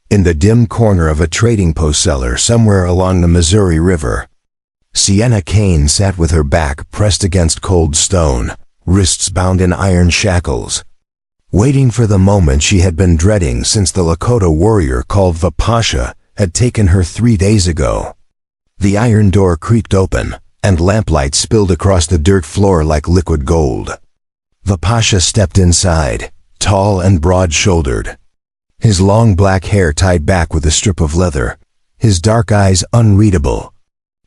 in the dim corner of a trading post cellar somewhere along the Missouri River. Sienna Kane sat with her back pressed against cold stone, wrists bound in iron shackles, waiting for the moment she had been dreading since the Lakota warrior called Vipasha had taken her 3 days ago. The iron door creaked open, and lamplight spilled across the dirt floor like liquid gold. Vipasha stepped inside, tall and broad-shouldered, his long black hair tied back with a strip of leather, his dark eyes unreadable.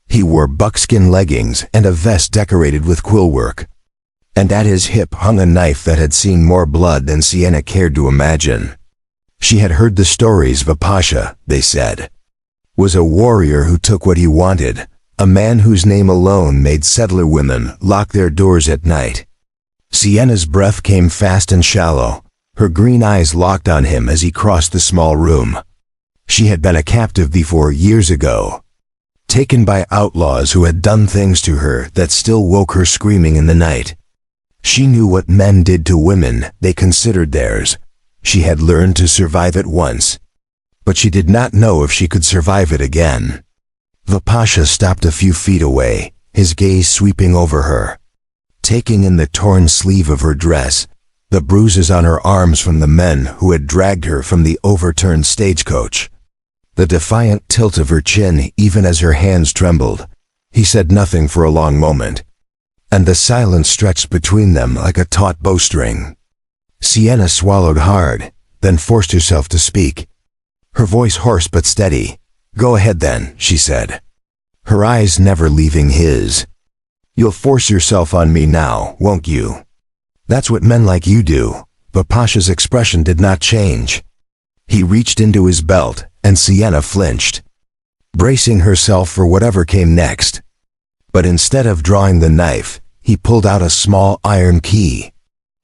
He wore buckskin leggings and a vest decorated with quillwork, and at his hip hung a knife that had seen more blood than Sienna cared to imagine. She had heard the stories. Vipasha, they said, was a warrior who took what he wanted, a man whose name alone made settler women lock their doors at night. Sienna's breath came fast and shallow, her green eyes locked on him as he crossed the small room. She had been a captive before years ago, taken by outlaws who had done things to her that still woke her screaming in the night. She knew what men did to women they considered theirs. She had learned to survive it once, but she did not know if she could survive it again. Vipasha stopped a few feet away, his gaze sweeping over her, taking in the torn sleeve of her dress, the bruises on her arms from the men who had dragged her from the overturned stagecoach, the defiant tilt of her chin even as her hands trembled. He said nothing for a long moment, and the silence stretched between them like a taut bowstring. Sienna swallowed hard, then forced herself to speak, her voice hoarse but steady. "Go ahead then," she said, her eyes never leaving his. "You'll force yourself on me now, won't you? That's what men like you do." Vipasha's expression did not change. He reached into his belt, and Sienna flinched, bracing herself for whatever came next. But instead of drawing the knife, he pulled out a small iron key.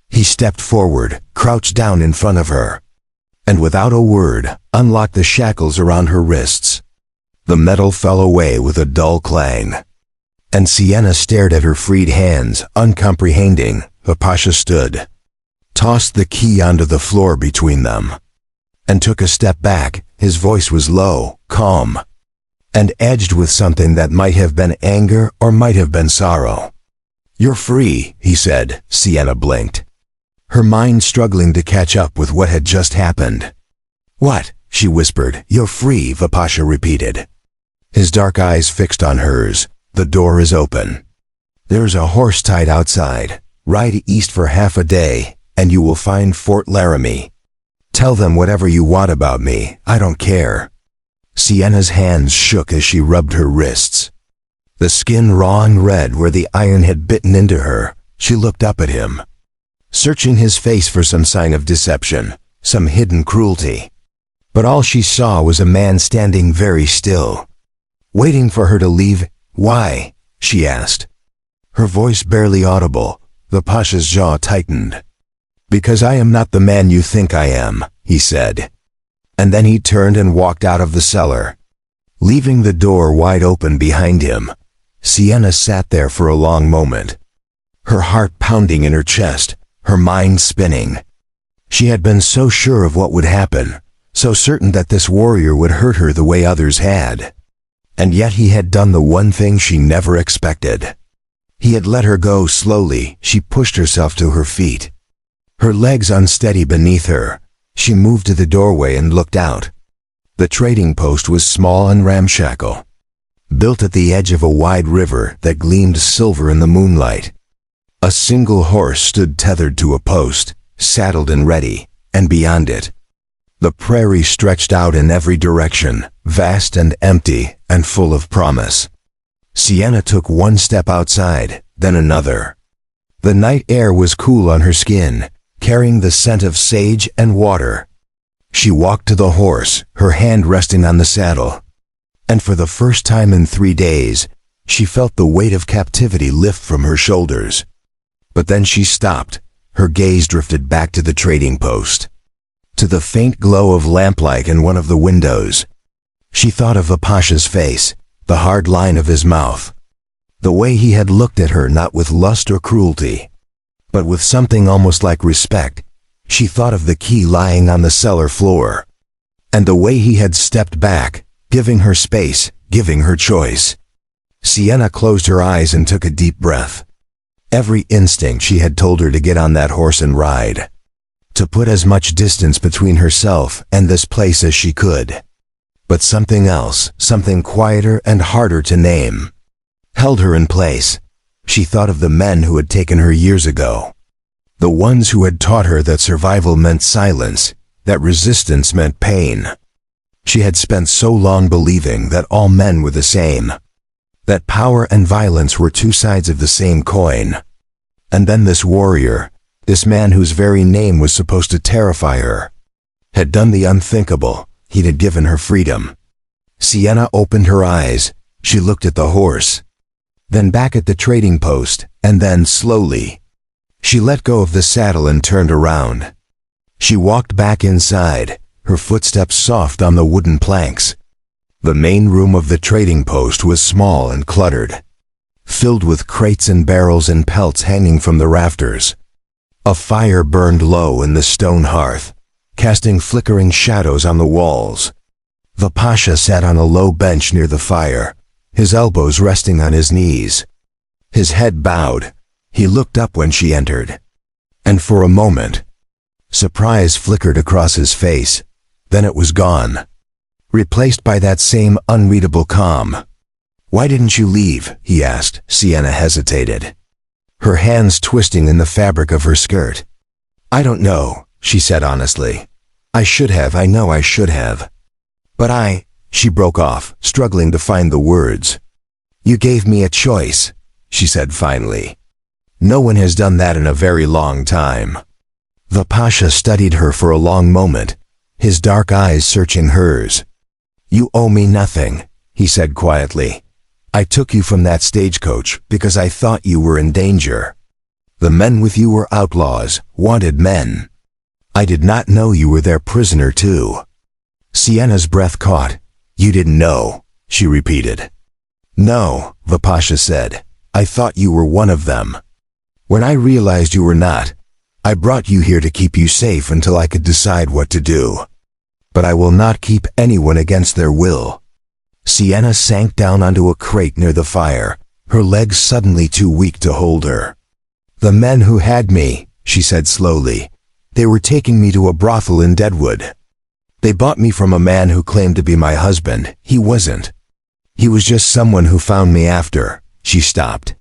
He stepped forward, crouched down in front of her, and without a word, unlocked the shackles around her wrists. The metal fell away with a dull clang, and Sienna stared at her freed hands, uncomprehending. Vipasha stood, tossed the key onto the floor between them, and took a step back. His voice was low, calm, and edged with something that might have been anger or might have been sorrow. "You're free," he said. Sienna blinked, her mind struggling to catch up with what had just happened. "What?" she whispered. "You're free," Vipasha repeated, his dark eyes fixed on hers. "The door is open. There's a horse tied outside. Ride east for half a day, and you will find Fort Laramie. Tell them whatever you want about me. I don't care." Sienna's hands shook as she rubbed her wrists, the skin raw and red where the iron had bitten into her. She looked up at him, searching his face for some sign of deception, some hidden cruelty. But all she saw was a man standing very still, waiting for her to leave. "Why?" she asked, her voice barely audible. Vipasha's jaw tightened. "Because I am not the man you think I am," he said. And then he turned and walked out of the cellar, leaving the door wide open behind him. Sienna sat there for a long moment, her heart pounding in her chest, her mind spinning. She had been so sure of what would happen, so certain that this warrior would hurt her the way others had. And yet he had done the one thing she never expected. He had let her go slowly. She pushed herself to her feet, her legs unsteady beneath her. She moved to the doorway and looked out. The trading post was small and ramshackle, built at the edge of a wide river that gleamed silver in the moonlight. A single horse stood tethered to a post, saddled and ready, and beyond it, the prairie stretched out in every direction, vast and empty and full of promise. Sienna took one step outside, then another. The night air was cool on her skin, carrying the scent of sage and water. She walked to the horse, her hand resting on the saddle, and for the first time in 3 days, she felt the weight of captivity lift from her shoulders. But then she stopped. Her gaze drifted back to the trading post, to the faint glow of lamplight in one of the windows. She thought of Vipasha's face, the hard line of his mouth, the way he had looked at her not with lust or cruelty, but with something almost like respect. She thought of the key lying on the cellar floor, And the way he had stepped back, giving her space, giving her choice. Sienna closed her eyes and took a deep breath. Every instinct she had told her to get on that horse and ride. To put as much distance between herself and this place as she could. But something else, something quieter and harder to name, held her in place. She thought of the men who had taken her years ago. The ones who had taught her that survival meant silence, that resistance meant pain. She had spent so long believing that all men were the same. That power and violence were two sides of the same coin. And then this warrior, this man whose very name was supposed to terrify her, had done the unthinkable. He had given her freedom. Sienna opened her eyes. She looked at the horse. Then back at the trading post, and then slowly. She let go of the saddle and turned around. She walked back inside, her footsteps soft on the wooden planks. The main room of the trading post was small and cluttered, filled with crates and barrels and pelts hanging from the rafters. A fire burned low in the stone hearth, casting flickering shadows on the walls. The Pasha sat on a low bench near the fire, his elbows resting on his knees. His head bowed. He looked up when she entered. And for a moment, surprise flickered across his face. Then it was gone, replaced by that same unreadable calm. "Why didn't you leave?" he asked. Sienna hesitated, her hands twisting in the fabric of her skirt. "I don't know," she said honestly. "I should have, I know I should have. But she broke off, struggling to find the words. "You gave me a choice," she said finally. "No one has done that in a very long time." The Pasha studied her for a long moment, his dark eyes searching hers. "You owe me nothing," he said quietly. "I took you from that stagecoach because I thought you were in danger. The men with you were outlaws, wanted men. I did not know you were their prisoner too." Sienna's breath caught. "You didn't know," she repeated. "No," the Pasha said. "I thought you were one of them. When I realized you were not, I brought you here to keep you safe until I could decide what to do. But I will not keep anyone against their will." Sienna sank down onto a crate near the fire, her legs suddenly too weak to hold her. "The men who had me," she said slowly, "they were taking me to a brothel in Deadwood. They bought me from a man who claimed to be my husband. He wasn't. He was just someone who found me after." She stopped,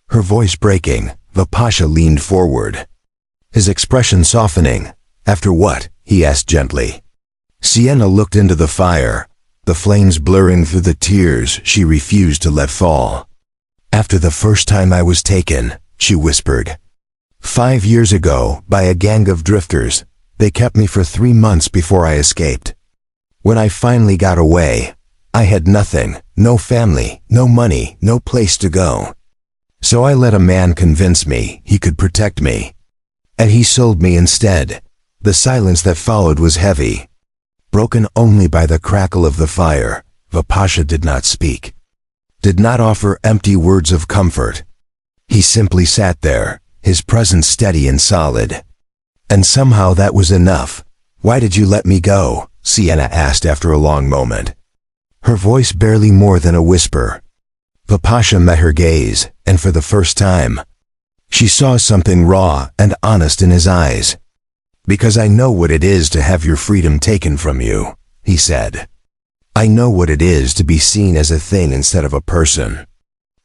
her voice breaking. The Pasha leaned forward, his expression softening. "After what?" he asked gently. Sienna looked into the fire, the flames blurring through the tears she refused to let fall. "After the first time I was taken," she whispered. 5 years ago, by a gang of drifters. They kept me for 3 months before I escaped. When I finally got away, I had nothing, no family, no money, no place to go. So I let a man convince me he could protect me. And he sold me instead. The silence that followed was heavy, broken only by the crackle of the fire. The Pasha did not speak, did not offer empty words of comfort. He simply sat there, his presence steady and solid. And somehow that was enough. "Why did you let me go?" Sienna asked after a long moment, her voice barely more than a whisper. The Pasha met her gaze, and for the first time, she saw something raw and honest in his eyes. "Because I know what it is to have your freedom taken from you," he said. "I know what it is to be seen as a thing instead of a person.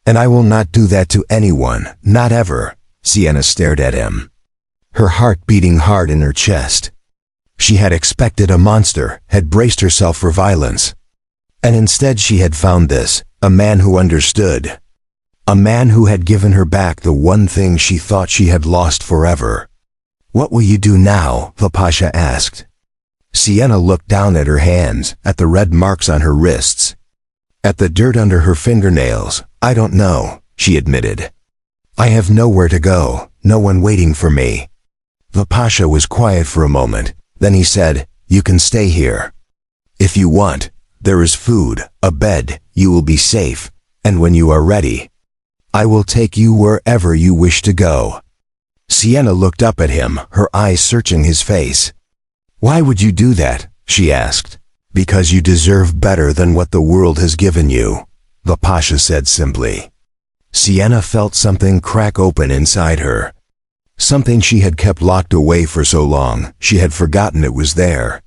And I will not do that to anyone, not ever." Sienna stared at him, her heart beating hard in her chest. She had expected a monster, had braced herself for violence. And instead she had found this, a man who understood. A man who had given her back the one thing she thought she had lost forever. "What will you do now?" the Pasha asked. Sienna looked down at her hands, at the red marks on her wrists, at the dirt under her fingernails. "I don't know," she admitted. "I have nowhere to go, no one waiting for me." The Pasha was quiet for a moment. Then he said, "You can stay here. If you want, there is food, a bed, you will be safe, and when you are ready, I will take you wherever you wish to go." Sienna looked up at him, her eyes searching his face. "Why would you do that?" she asked. Because you deserve better than what the world has given you, the Pasha said simply. Sienna felt something crack open inside her. Something she had kept locked away for so long, she had forgotten it was there.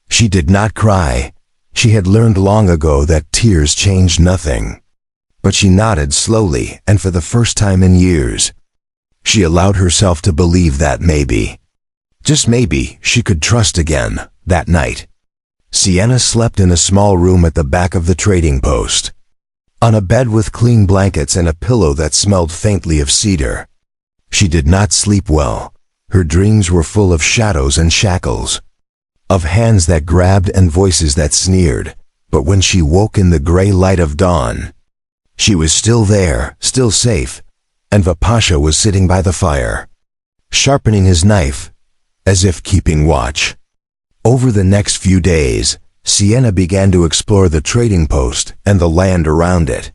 She did not cry. She had learned long ago that tears changed nothing. But she nodded slowly, and for the first time in years, she allowed herself to believe that maybe, just maybe, she could trust again. That night, Sienna slept in a small room at the back of the trading post, on a bed with clean blankets and a pillow that smelled faintly of cedar. She did not sleep well. Her dreams were full of shadows and shackles, of hands that grabbed and voices that sneered. But when she woke in the gray light of dawn, she was still there, still safe, and the Pasha was sitting by the fire, sharpening his knife, as if keeping watch. Over the next few days, Sienna began to explore the trading post and the land around it.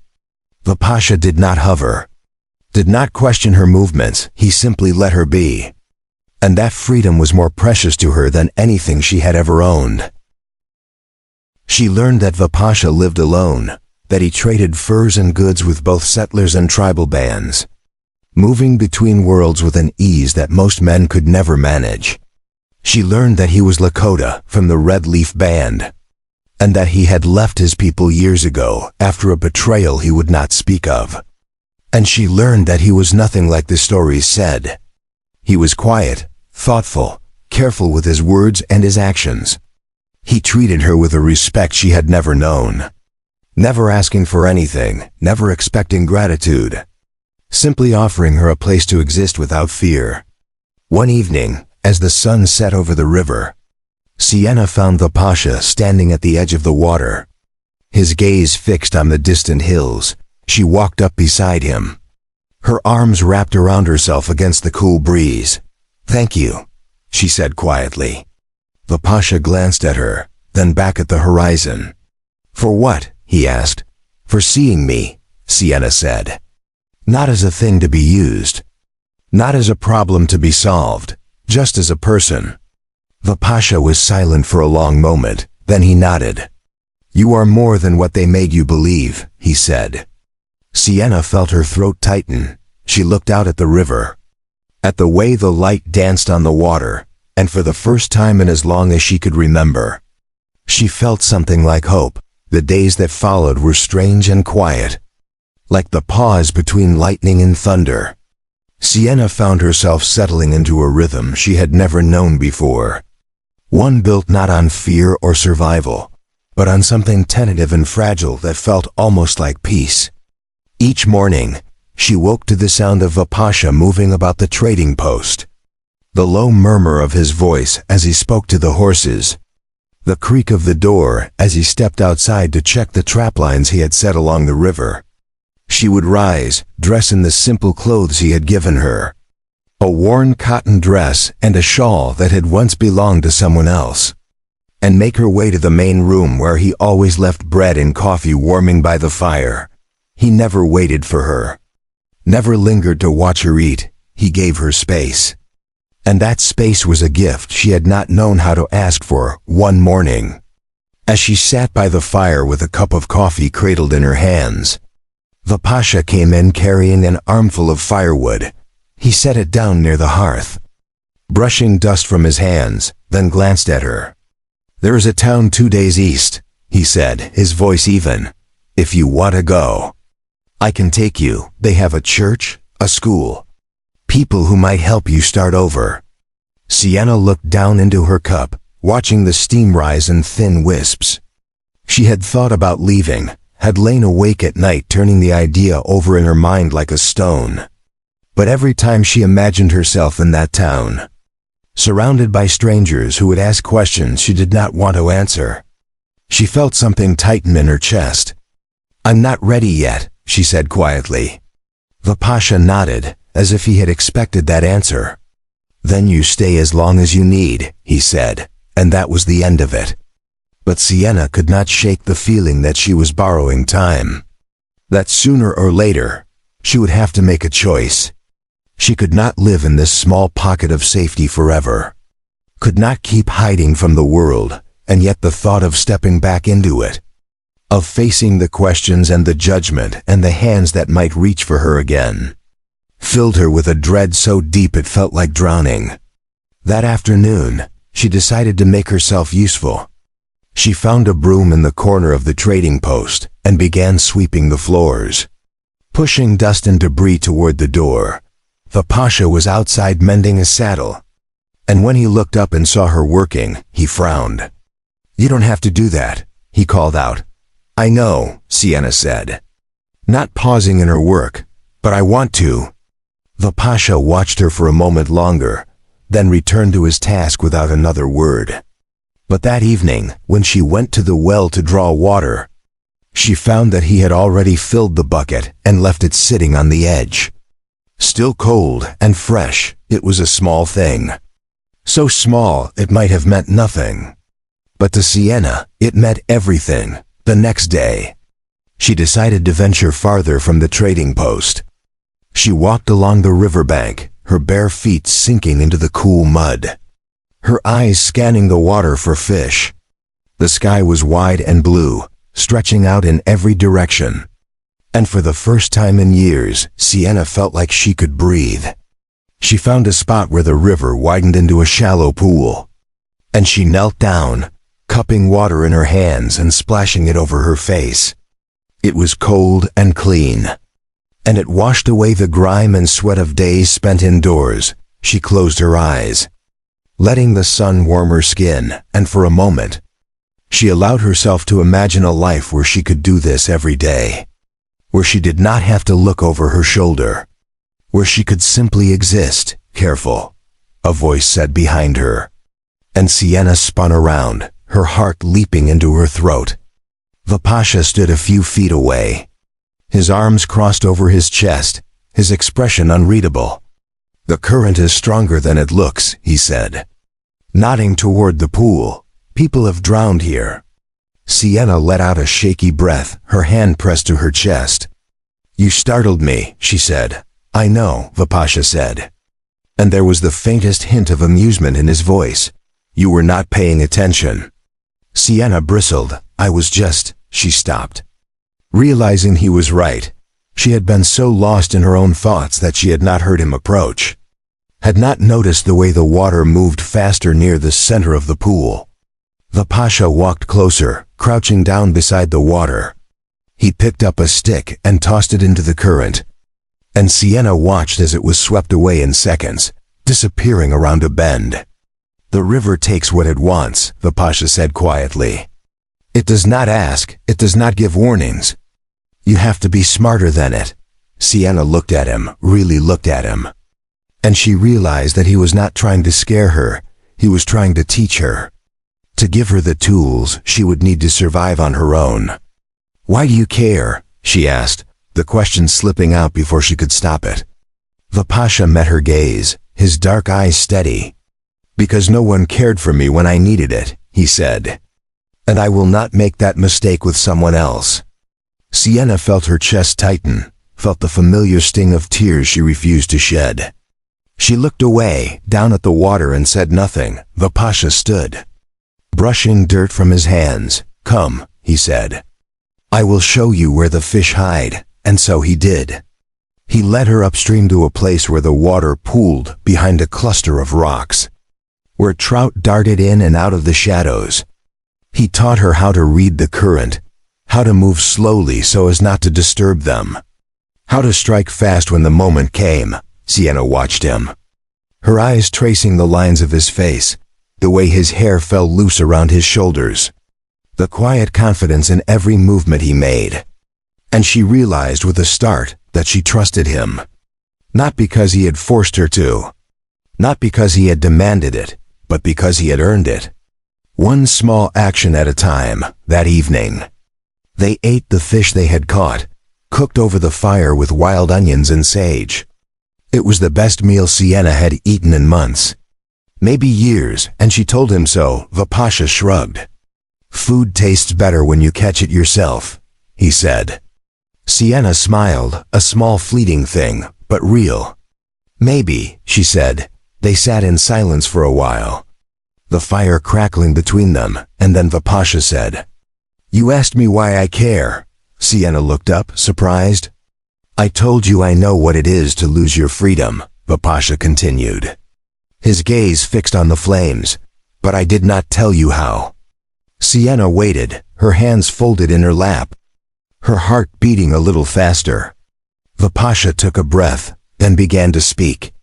The Pasha did not hover, did not question her movements, he simply let her be. And that freedom was more precious to her than anything she had ever owned. She learned that the Pasha lived alone, that he traded furs and goods with both settlers and tribal bands, moving between worlds with an ease that most men could never manage. She learned that he was Lakota from the Red Leaf Band, and that he had left his people years ago after a betrayal he would not speak of. And she learned that he was nothing like the stories said. He was quiet, thoughtful, careful with his words and his actions. He treated her with a respect she had never known, never asking for anything, never expecting gratitude, simply offering her a place to exist without fear. One evening, as the sun set over the river, Sienna found the Pasha standing at the edge of the water, his gaze fixed on the distant hills. She walked up beside him, her arms wrapped around herself against the cool breeze. "Thank you," she said quietly. The Pasha glanced at her, then back at the horizon. "For what?" he asked. "For seeing me," Sienna said. "Not as a thing to be used, not as a problem to be solved, just as a person." The Pasha was silent for a long moment, then he nodded. "You are more than what they made you believe," he said. Sienna felt her throat tighten. She looked out at the river, at the way the light danced on the water, and for the first time in as long as she could remember, she felt something like hope. The days that followed were strange and quiet, like the pause between lightning and thunder. Sienna found herself settling into a rhythm she had never known before, one built not on fear or survival, but on something tentative and fragile that felt almost like peace. Each morning, she woke to the sound of the Pasha moving about the trading post, the low murmur of his voice as he spoke to the horses, the creak of the door as he stepped outside to check the traplines he had set along the river. She would rise, dress in the simple clothes he had given her, a worn cotton dress and a shawl that had once belonged to someone else, and make her way to the main room where he always left bread and coffee warming by the fire. He never waited for her, never lingered to watch her eat. He gave her space. And that space was a gift she had not known how to ask for. One morning, as she sat by the fire with a cup of coffee cradled in her hands, the Pasha came in carrying an armful of firewood. He set it down near the hearth, brushing dust from his hands, then glanced at her. "There is a town 2 days east," he said, his voice even. "If you want to go, I can take you. They have a church, a school, people who might help you start over." Sienna looked down into her cup, watching the steam rise in thin wisps. She had thought about leaving, had lain awake at night turning the idea over in her mind like a stone. But every time she imagined herself in that town, surrounded by strangers who would ask questions she did not want to answer, she felt something tighten in her chest. "I'm not ready yet," she said quietly. The Pasha nodded, as if he had expected that answer. "Then you stay as long as you need," he said, and that was the end of it. But Sienna could not shake the feeling that she was borrowing time, that sooner or later, she would have to make a choice. She could not live in this small pocket of safety forever, could not keep hiding from the world, and yet the thought of stepping back into it, of facing the questions and the judgment and the hands that might reach for her again, filled her with a dread so deep it felt like drowning. That afternoon, she decided to make herself useful. She found a broom in the corner of the trading post and began sweeping the floors. Pushing dust and debris toward the door, the Pasha was outside mending his saddle, and when he looked up and saw her working, he frowned. "You don't have to do that," he called out. "I know," Sienna said, not pausing in her work, "but I want to." The Pasha watched her for a moment longer, then returned to his task without another word. But that evening, when she went to the well to draw water, she found that he had already filled the bucket and left it sitting on the edge. Still cold and fresh, it was a small thing. So small it might have meant nothing. But to Sienna, it meant everything. The next day, she decided to venture farther from the trading post. She walked along the riverbank, her bare feet sinking into the cool mud, her eyes scanning the water for fish. The sky was wide and blue, stretching out in every direction. And for the first time in years, Sienna felt like she could breathe. She found a spot where the river widened into a shallow pool, and she knelt down, cupping water in her hands and splashing it over her face. It was cold and clean, and it washed away the grime and sweat of days spent indoors. She closed her eyes, letting the sun warm her skin, and for a moment, she allowed herself to imagine a life where she could do this every day, where she did not have to look over her shoulder, where she could simply exist. "Careful," a voice said behind her, and Sienna spun around, her heart leaping into her throat. The Pasha stood a few feet away, his arms crossed over his chest, his expression unreadable. "The current is stronger than it looks," he said, nodding toward the pool. "People have drowned here." Sienna let out a shaky breath, her hand pressed to her chest. "You startled me," she said. "I know," the Pasha said, and there was the faintest hint of amusement in his voice. "You were not paying attention." Sienna bristled. "I was just—" She stopped, realizing he was right. She had been so lost in her own thoughts that she had not heard him approach, had not noticed the way the water moved faster near the center of the pool. The Pasha walked closer, crouching down beside the water. He picked up a stick and tossed it into the current, and Sienna watched as it was swept away in seconds, disappearing around a bend. "The river takes what it wants," the Pasha said quietly. "It does not ask, it does not give warnings. You have to be smarter than it." Sienna looked at him, really looked at him, and she realized that he was not trying to scare her, he was trying to teach her, to give her the tools she would need to survive on her own. "Why do you care?" she asked, the question slipping out before she could stop it. The Pasha met her gaze, his dark eyes steady. "Because no one cared for me when I needed it," he said, "and I will not make that mistake with someone else." Sienna felt her chest tighten, felt the familiar sting of tears she refused to shed. She looked away, down at the water, and said nothing. The Pasha stood, brushing dirt from his hands. "Come," he said. "I will show you where the fish hide." And so he did. He led her upstream to a place where the water pooled behind a cluster of rocks, where trout darted in and out of the shadows. He taught her how to read the current, how to move slowly so as not to disturb them, how to strike fast when the moment came. Sienna watched him, her eyes tracing the lines of his face, the way his hair fell loose around his shoulders, the quiet confidence in every movement he made. And she realized with a start that she trusted him, not because he had forced her to, not because he had demanded it, but because he had earned it. One small action at a time. That evening, they ate the fish they had caught, cooked over the fire with wild onions and sage. It was the best meal Sienna had eaten in months, maybe years, and she told him so. The Pasha shrugged. "Food tastes better when you catch it yourself," he said. Sienna smiled, a small fleeting thing, but real. "Maybe," she said. They sat in silence for a while. the fire crackling between them, and then Vipasha said, "You asked me why I care." Sienna looked up, surprised. "I told you I know what it is to lose your freedom," Vipasha continued, his gaze fixed on the flames, "but I did not tell you how." Sienna waited, her hands folded in her lap, her heart beating a little faster. Vipasha took a breath, then began to speak,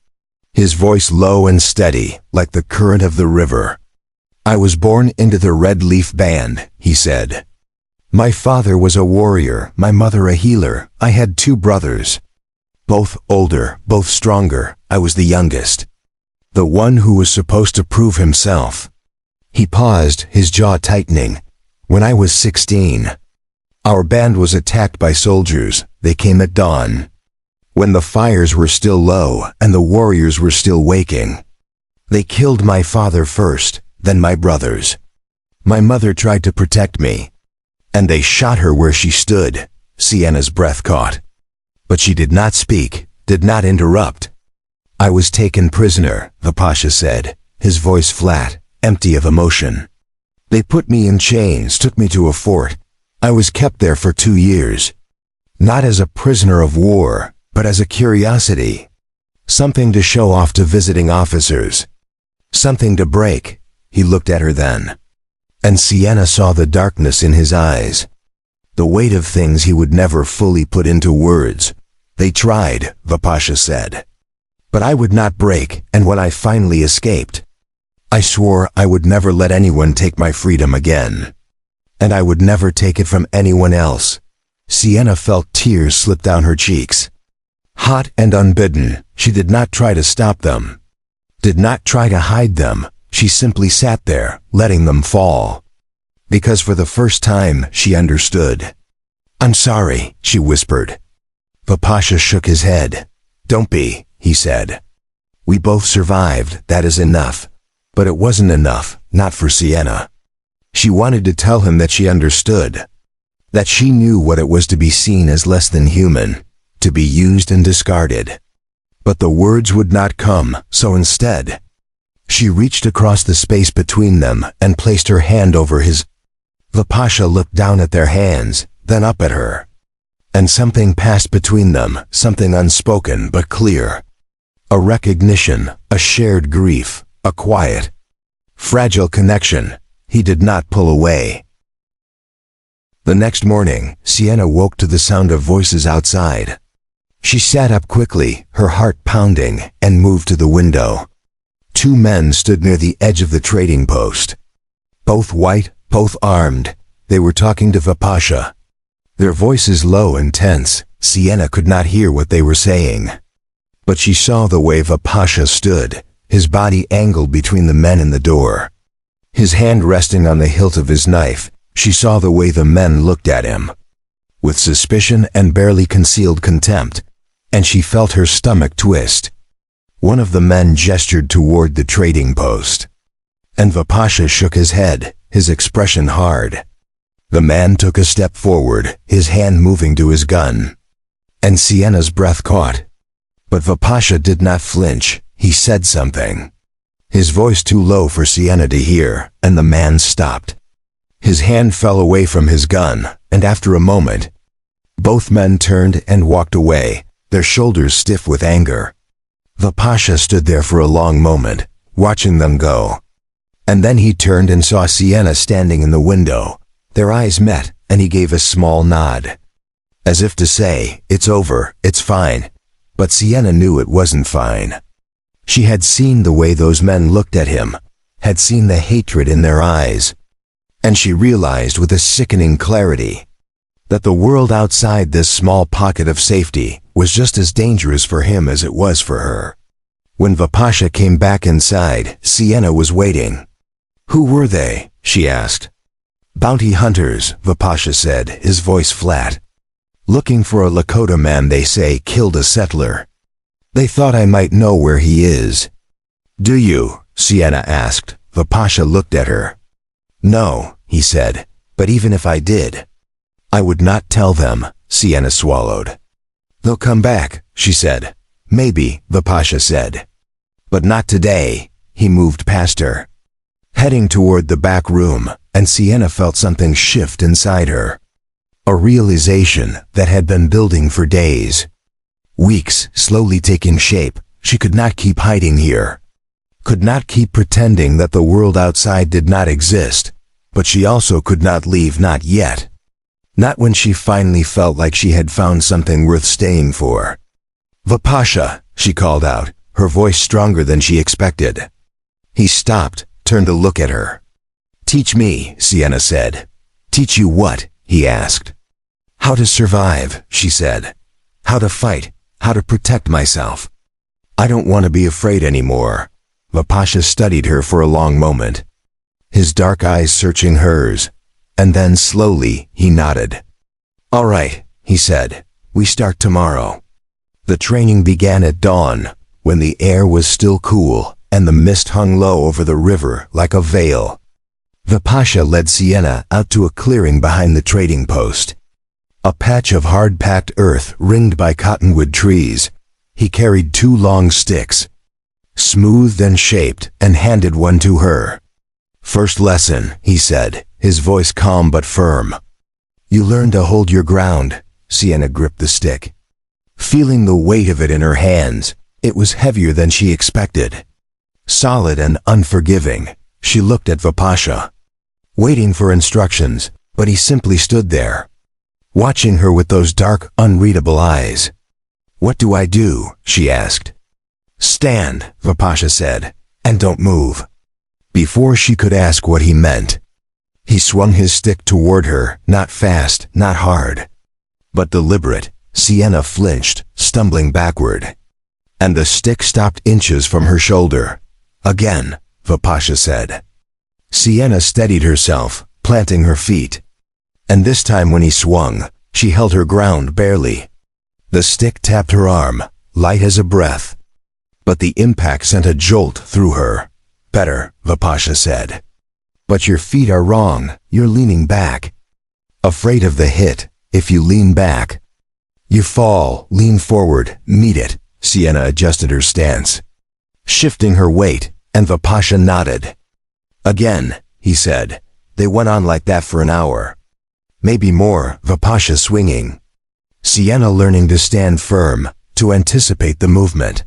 his voice low and steady, like the current of the river. "I was born into the Red Leaf Band," he said. "My father was a warrior, my mother a healer. I had 2 brothers. Both older, both stronger. I was the youngest. The one who was supposed to prove himself." He paused, his jaw tightening. "When I was 16, our band was attacked by soldiers. They came at dawn, when the fires were still low and the warriors were still waking. They killed my father first, then my brothers. My mother tried to protect me, and they shot her where she stood." Sienna's breath caught. But she did not speak, did not interrupt. "I was taken prisoner," Vipasha said, his voice flat, empty of emotion. "They put me in chains, took me to a fort. I was kept there for 2 years. Not as a prisoner of war, but as a curiosity. Something to show off to visiting officers. Something to break." He looked at her then, and Sienna saw the darkness in his eyes, the weight of things he would never fully put into words. "They tried," Vipasha said, "but I would not break, and when I finally escaped, I swore I would never let anyone take my freedom again. And I would never take it from anyone else." Sienna felt tears slip down her cheeks. Hot and unbidden, she did not try to stop them, did not try to hide them. She simply sat there, letting them fall. Because for the first time, she understood. "I'm sorry," she whispered. Vipasha shook his head. "Don't be," he said. "We both survived, that is enough." But it wasn't enough, not for Sienna. She wanted to tell him that she understood, that she knew what it was to be seen as less than human, to be used and discarded. But the words would not come, so instead, she reached across the space between them and placed her hand over his. Vipasha looked down at their hands, then up at her. And something passed between them, something unspoken but clear. A recognition, a shared grief, a quiet, fragile connection. He did not pull away. The next morning, Sienna woke to the sound of voices outside. She sat up quickly, her heart pounding, and moved to the window. 2 men stood near the edge of the trading post. Both white, both armed. They were talking to Vipasha. Their voices low and tense. Sienna could not hear what they were saying. But she saw the way Vipasha stood, his body angled between the men in the door, his hand resting on the hilt of his knife. She saw the way the men looked at him, with suspicion and barely concealed contempt, and she felt her stomach twist. One of the men gestured toward the trading post, and Vipasha shook his head, his expression hard. The man took a step forward, his hand moving to his gun, and Sienna's breath caught. But Vipasha did not flinch. He said something, his voice too low for Sienna to hear, and the man stopped. His hand fell away from his gun, and after a moment, both men turned and walked away, their shoulders stiff with anger. Vipasha stood there for a long moment, watching them go. And then he turned and saw Sienna standing in the window. Their eyes met, and he gave a small nod, as if to say, "It's over, it's fine." But Sienna knew it wasn't fine. She had seen the way those men looked at him, had seen the hatred in their eyes, and she realized with a sickening clarity that the world outside this small pocket of safety was just as dangerous for him as it was for her. When Vipasha came back inside, Sienna was waiting. "Who were they?" she asked. "Bounty hunters," Vipasha said, his voice flat. "Looking for a Lakota man they say killed a settler. They thought I might know where he is." "Do you?" Sienna asked. Vipasha looked at her. "No," he said, "but even if I did, I would not tell them." Sienna swallowed. "They'll come back," she said. "Maybe," Vipasha said. "But not today." He moved past her. heading toward the back room, and Sienna felt something shift inside her. A realization that had been building for days. Weeks slowly taking shape. She could not keep hiding here. Could not keep pretending that the world outside did not exist. But she also could not leave, not yet. Not when she finally felt like she had found something worth staying for. "Vipasha," she called out, her voice stronger than she expected. He stopped, turned to look at her. "Teach me," Sienna said. "Teach you what?" he asked. "How to survive," she said. "How to fight, how to protect myself. I don't want to be afraid anymore." Vipasha studied her for a long moment, his dark eyes searching hers, and then slowly he nodded. "All right," he said. "We start tomorrow." The training began at dawn, when the air was still cool and the mist hung low over the river like a veil. Vipasha led Sienna out to a clearing behind the trading post. A patch of hard-packed earth ringed by cottonwood trees. He carried 2 long sticks, smoothed and shaped, and handed one to her. "First lesson," he said, his voice calm but firm. "You learn to hold your ground." Sienna gripped the stick, feeling the weight of it in her hands. It was heavier than she expected. Solid and unforgiving. She looked at Vipasha, waiting for instructions, but he simply stood there, watching her with those dark, unreadable eyes. "What do I do?" she asked. "Stand," Vipasha said, "and don't move." Before she could ask what he meant, he swung his stick toward her, not fast, not hard, but deliberate. Sienna flinched, stumbling backward, and the stick stopped inches from her shoulder. "Again," Vipasha said. Sienna steadied herself, planting her feet. And this time when he swung, she held her ground barely. The stick tapped her arm, light as a breath, but the impact sent a jolt through her. "Better," Vipasha said. "But your feet are wrong. You're leaning back. Afraid of the hit. If you lean back, you fall. Lean forward. Meet it." Sienna adjusted her stance, shifting her weight, and Vipasha nodded. "Again," he said. They went on like that for an hour. Maybe more, Vipasha swinging. Sienna learning to stand firm, to anticipate the movement,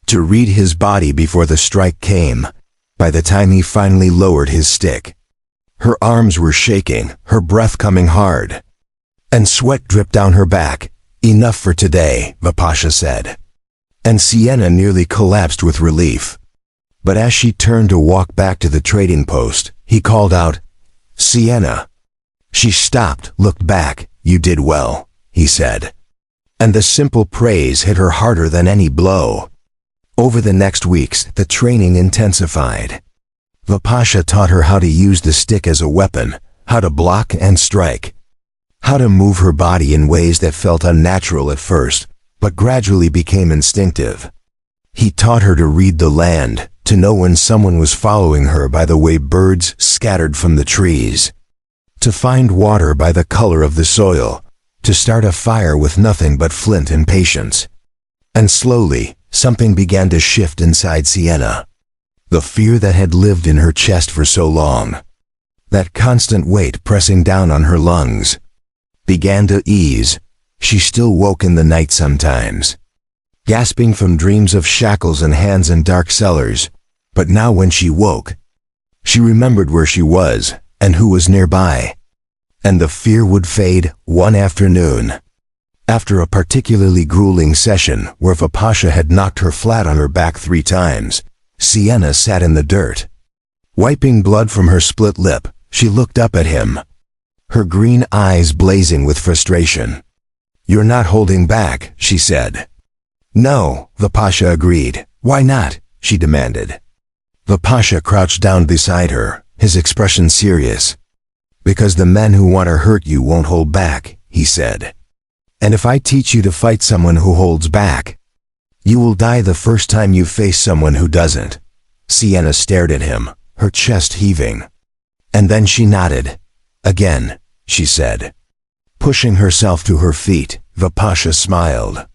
to read his body before the strike came. By the time he finally lowered his stick, her arms were shaking, her breath coming hard, and sweat dripped down her back. "Enough for today," Vipasha said. And Sienna nearly collapsed with relief. But as she turned to walk back to the trading post, he called out, "Sienna." She stopped, looked back. "You did well," he said. And the simple praise hit her harder than any blow. Over the next weeks, the training intensified. Vipasha taught her how to use the stick as a weapon, how to block and strike, how to move her body in ways that felt unnatural at first, but gradually became instinctive. He taught her to read the land, to know when someone was following her by the way birds scattered from the trees, to find water by the color of the soil, to start a fire with nothing but flint and patience. And slowly, something began to shift inside Sienna. The fear that had lived in her chest for so long, that constant weight pressing down on her lungs, began to ease. She still woke in the night sometimes, gasping from dreams of shackles and hands in dark cellars. But now when she woke, she remembered where she was and who was nearby. And the fear would fade one afternoon, after a particularly grueling session where Vipasha had knocked her flat on her back 3 times. Sienna sat in the dirt, wiping blood from her split lip. She looked up at him, her green eyes blazing with frustration. "You're not holding back," she said. "No," Vipasha agreed. "Why not?" she demanded. Vipasha crouched down beside her, his expression serious. "Because the men who want to hurt you won't hold back," he said. "And if I teach you to fight someone who holds back, you will die the first time you face someone who doesn't." Sienna stared at him, her chest heaving. And then she nodded. "Again," she said. Pushing herself to her feet, Vipasha smiled.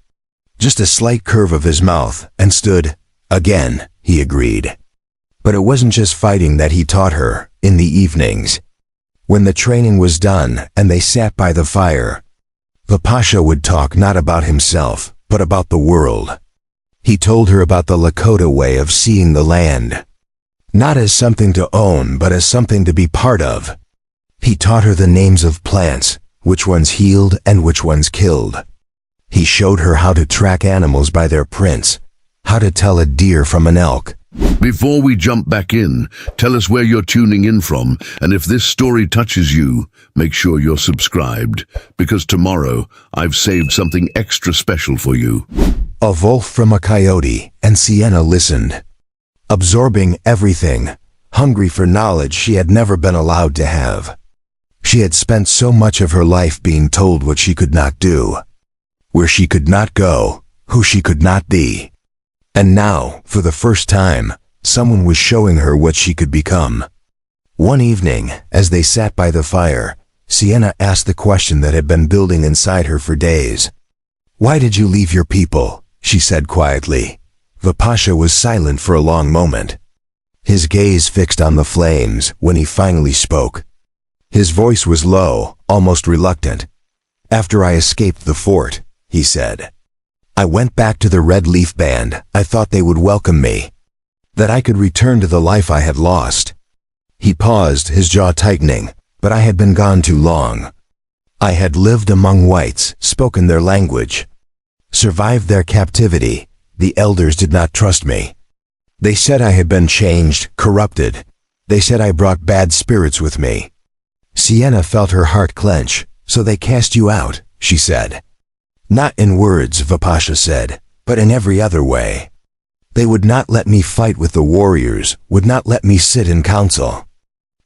Just a slight curve of his mouth, and stood. "Again," he agreed. But it wasn't just fighting that he taught her. In the evenings, when the training was done and they sat by the fire, Vipasha would talk not about himself, but about the world. He told her about the Lakota way of seeing the land, not as something to own, but as something to be part of. He taught her the names of plants, which ones healed and which ones killed. He showed her how to track animals by their prints, how to tell a deer from an elk. Before we jump back in, tell us where you're tuning in from, and if this story touches you, make sure you're subscribed, because tomorrow I've saved something extra special for you. A wolf from a coyote, and Sienna listened, absorbing everything, hungry for knowledge she had never been allowed to have. She had spent so much of her life being told what she could not do, where she could not go, who she could not be. And now, for the first time, someone was showing her what she could become. One evening, as they sat by the fire, Sienna asked the question that had been building inside her for days. "Why did you leave your people?" she said quietly. Vipasha was silent for a long moment, his gaze fixed on the flames. When he finally spoke, his voice was low, almost reluctant. "After I escaped the fort," he said, "I went back to the Red Leaf Band. I thought they would welcome me, that I could return to the life I had lost." He paused, his jaw tightening. "But I had been gone too long. I had lived among whites, spoken their language, survived their captivity. The elders did not trust me. They said I had been changed, corrupted. They said I brought bad spirits with me." Sienna felt her heart clench. "So they cast you out," she said. "Not in words," Vipasha said, "but in every other way. They would not let me fight with the warriors, would not let me sit in council,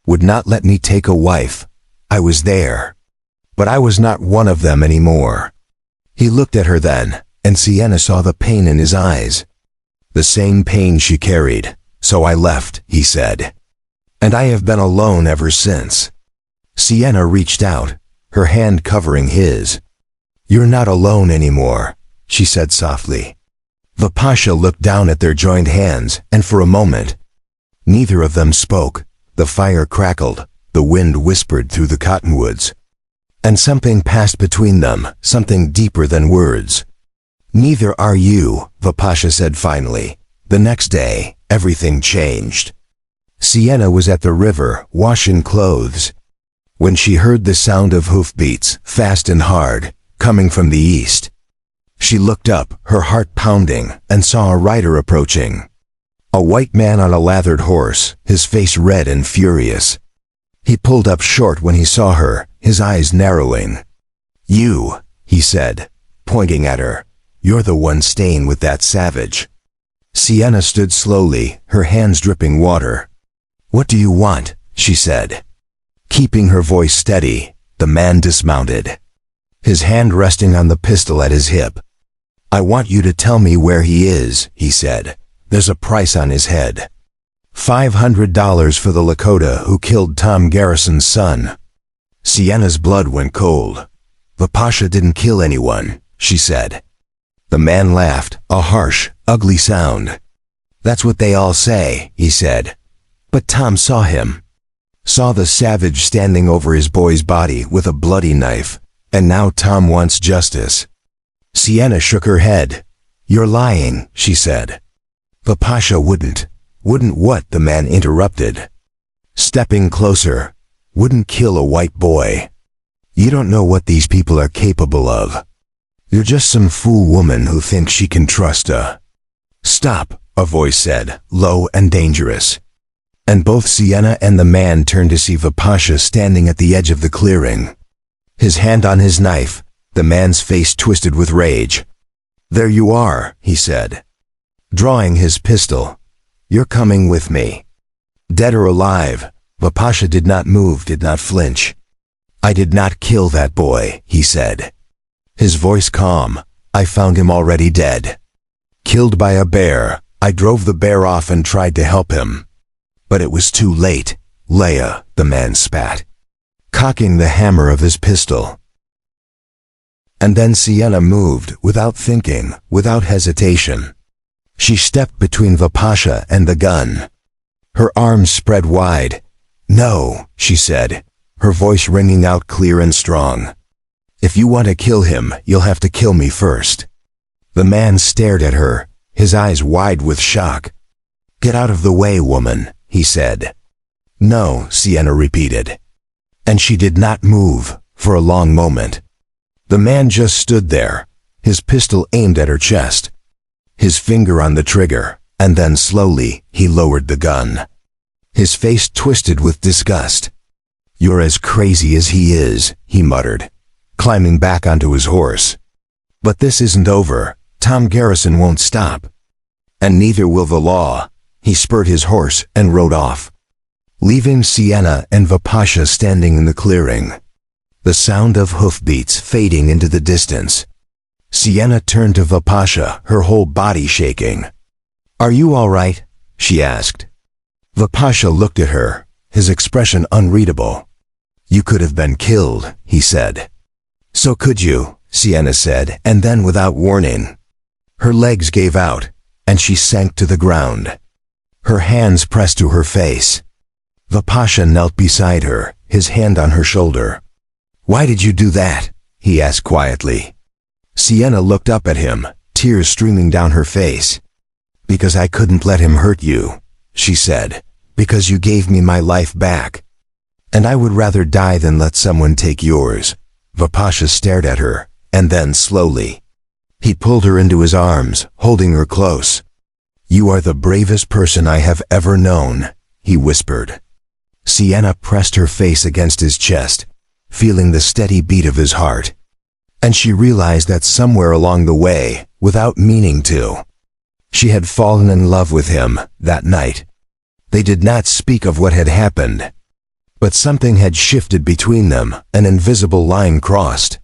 would not let me take a wife. I was there, but I was not one of them anymore." He looked at her then, and Sienna saw the pain in his eyes. "The same pain she carried. So I left," he said. "And I have been alone ever since." Sienna reached out, her hand covering his. "You're not alone anymore," she said softly. Vipasha looked down at their joined hands, and for a moment, neither of them spoke. The fire crackled, the wind whispered through the cottonwoods, and something passed between them, something deeper than words. "Neither are you," Vipasha said finally. The next day, everything changed. Sienna was at the river, washing clothes, when she heard the sound of hoofbeats, fast and hard, coming from the east. She looked up, her heart pounding, and saw a rider approaching. A white man on a lathered horse, his face red and furious. He pulled up short when he saw her, his eyes narrowing. "You," he said, pointing at her. "You're the one staying with that savage." Sienna stood slowly, her hands dripping water. "What do you want?" she said. Keeping her voice steady, the man dismounted, his hand resting on the pistol at his hip. "I want you to tell me where he is," he said. "There's a price on his head. $500 for the Lakota who killed Tom Garrison's son." Sienna's blood went cold. "Vipasha didn't kill anyone," she said. The man laughed, a harsh, ugly sound. "That's what they all say," he said. "But Tom saw him. Saw the savage standing over his boy's body with a bloody knife, and now Tom wants justice." Sienna shook her head. "You're lying," she said. "Vipasha wouldn't." "Wouldn't what?" the man interrupted, stepping closer. "Wouldn't kill a white boy. You don't know what these people are capable of. You're just some fool woman who thinks she can trust a—" "Stop," a voice said, low and dangerous. And both Sienna and the man turned to see Vipasha standing at the edge of the clearing, his hand on his knife, the man's face twisted with rage. "There you are," he said, drawing his pistol. "You're coming with me." Dead or alive, Vipasha did not move, did not flinch. "I did not kill that boy," he said, his voice calm. "I found him already dead. Killed by a bear. I drove the bear off and tried to help him. But it was too late." "Leia," the man spat, cocking the hammer of his pistol. And then Sienna moved, without thinking, without hesitation. She stepped between Vipasha and the gun. Her arms spread wide. "No," she said, her voice ringing out clear and strong. "If you want to kill him, you'll have to kill me first." The man stared at her, his eyes wide with shock. "Get out of the way, woman," he said. "No," Sienna repeated. And she did not move for a long moment. The man just stood there, his pistol aimed at her chest, his finger on the trigger, and then slowly he lowered the gun. His face twisted with disgust. "You're as crazy as he is," he muttered, climbing back onto his horse. "But this isn't over. Tom Garrison won't stop. And neither will the law." He spurred his horse and rode off, leaving Sienna and Vipasha standing in the clearing, the sound of hoofbeats fading into the distance. Sienna turned to Vipasha, her whole body shaking. "Are you all right?" she asked. Vipasha looked at her, his expression unreadable. "You could have been killed," he said. "So could you," Sienna said, and then without warning, her legs gave out, and she sank to the ground. Her hands pressed to her face. Vipasha knelt beside her, his hand on her shoulder. "Why did you do that?" he asked quietly. Sienna looked up at him, tears streaming down her face. "Because I couldn't let him hurt you," she said. "Because you gave me my life back. And I would rather die than let someone take yours." Vipasha stared at her, and then slowly, he pulled her into his arms, holding her close. "You are the bravest person I have ever known," he whispered. Sienna pressed her face against his chest, feeling the steady beat of his heart. And she realized that somewhere along the way, without meaning to, she had fallen in love with him that night. They did not speak of what had happened, but something had shifted between them, an invisible line crossed.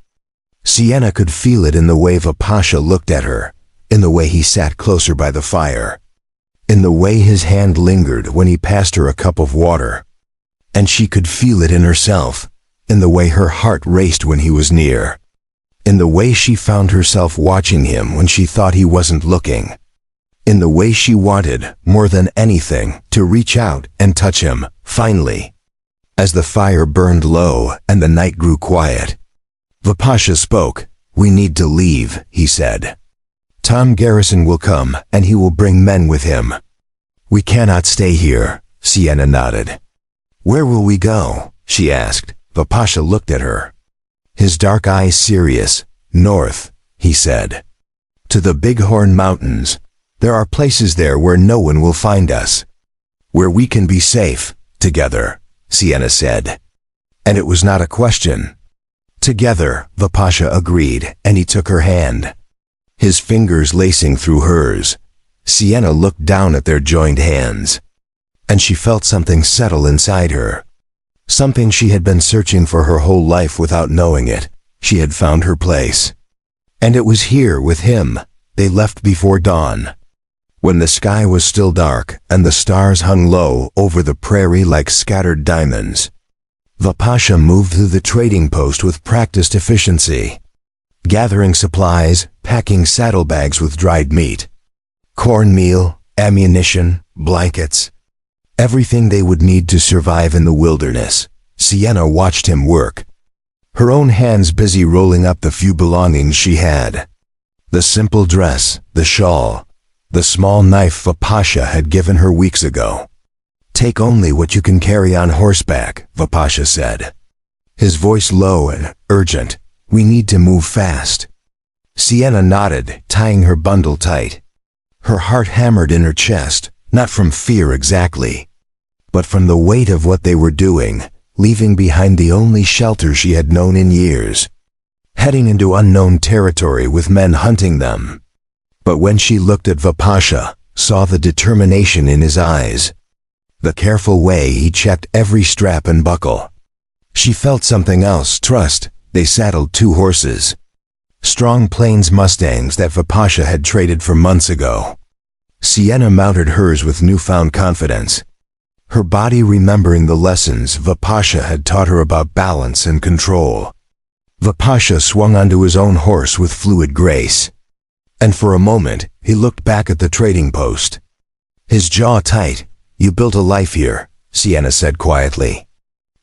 Sienna could feel it in the way Vipasha looked at her, in the way he sat closer by the fire, in the way his hand lingered when he passed her a cup of water. And she could feel it in herself, in the way her heart raced when he was near, in the way she found herself watching him when she thought he wasn't looking, in the way she wanted, more than anything, to reach out and touch him, finally. As the fire burned low and the night grew quiet, Vipasha spoke. "We need to leave," he said. "Tom Garrison will come, and he will bring men with him." "We cannot stay here," Sienna nodded. "Where will we go?" she asked. Vipasha looked at her, his dark eyes serious. "North," he said. "To the Bighorn Mountains. There are places there where no one will find us. Where we can be safe, together," Sienna said. And it was not a question. "Together," Vipasha agreed, and he took her hand, his fingers lacing through hers. Sienna looked down at their joined hands, and she felt something settle inside her. Something she had been searching for her whole life without knowing it. She had found her place. And it was here with him. They left before dawn, when the sky was still dark and the stars hung low over the prairie like scattered diamonds. Vipasha moved through the trading post with practiced efficiency, gathering supplies, packing saddlebags with dried meat, cornmeal, ammunition, blankets, everything they would need to survive in the wilderness. Sienna watched him work, her own hands busy rolling up the few belongings she had. The simple dress, the shawl, the small knife Vipasha had given her weeks ago. "Take only what you can carry on horseback," Vipasha said, his voice low and urgent. "We need to move fast." Sienna nodded, tying her bundle tight. Her heart hammered in her chest, not from fear exactly, but from the weight of what they were doing, leaving behind the only shelter she had known in years, heading into unknown territory with men hunting them. But when she looked at Vipasha, saw the determination in his eyes, the careful way he checked every strap and buckle, she felt something else, trust. They saddled 2 horses, strong Plains Mustangs that Vipasha had traded for months ago. Sienna mounted hers with newfound confidence, her body remembering the lessons Vipasha had taught her about balance and control. Vipasha swung onto his own horse with fluid grace, and for a moment he looked back at the trading post, his jaw tight, You built a life here, Sienna said quietly.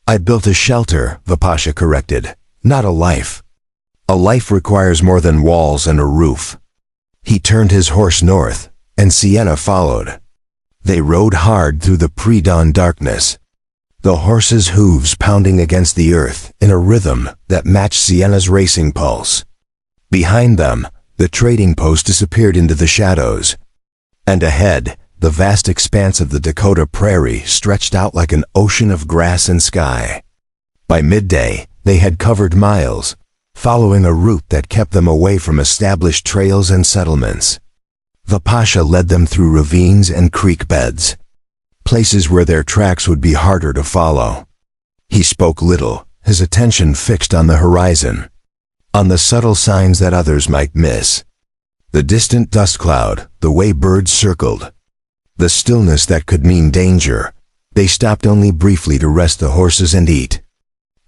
I built a shelter, Vipasha corrected, not a life. A life requires more than walls and a roof. He turned his horse north, and Sienna followed. They rode hard through the pre-dawn darkness, the horse's hooves pounding against the earth in a rhythm that matched Sienna's racing pulse. Behind them, the trading post disappeared into the shadows, and ahead, the vast expanse of the Dakota prairie stretched out like an ocean of grass and sky. By midday, they had covered miles, following a route that kept them away from established trails and settlements. Vipasha led them through ravines and creek beds, places where their tracks would be harder to follow. He spoke little, his attention fixed on the horizon, on the subtle signs that others might miss. The distant dust cloud, the way birds circled, the stillness that could mean danger. They stopped only briefly to rest the horses and eat.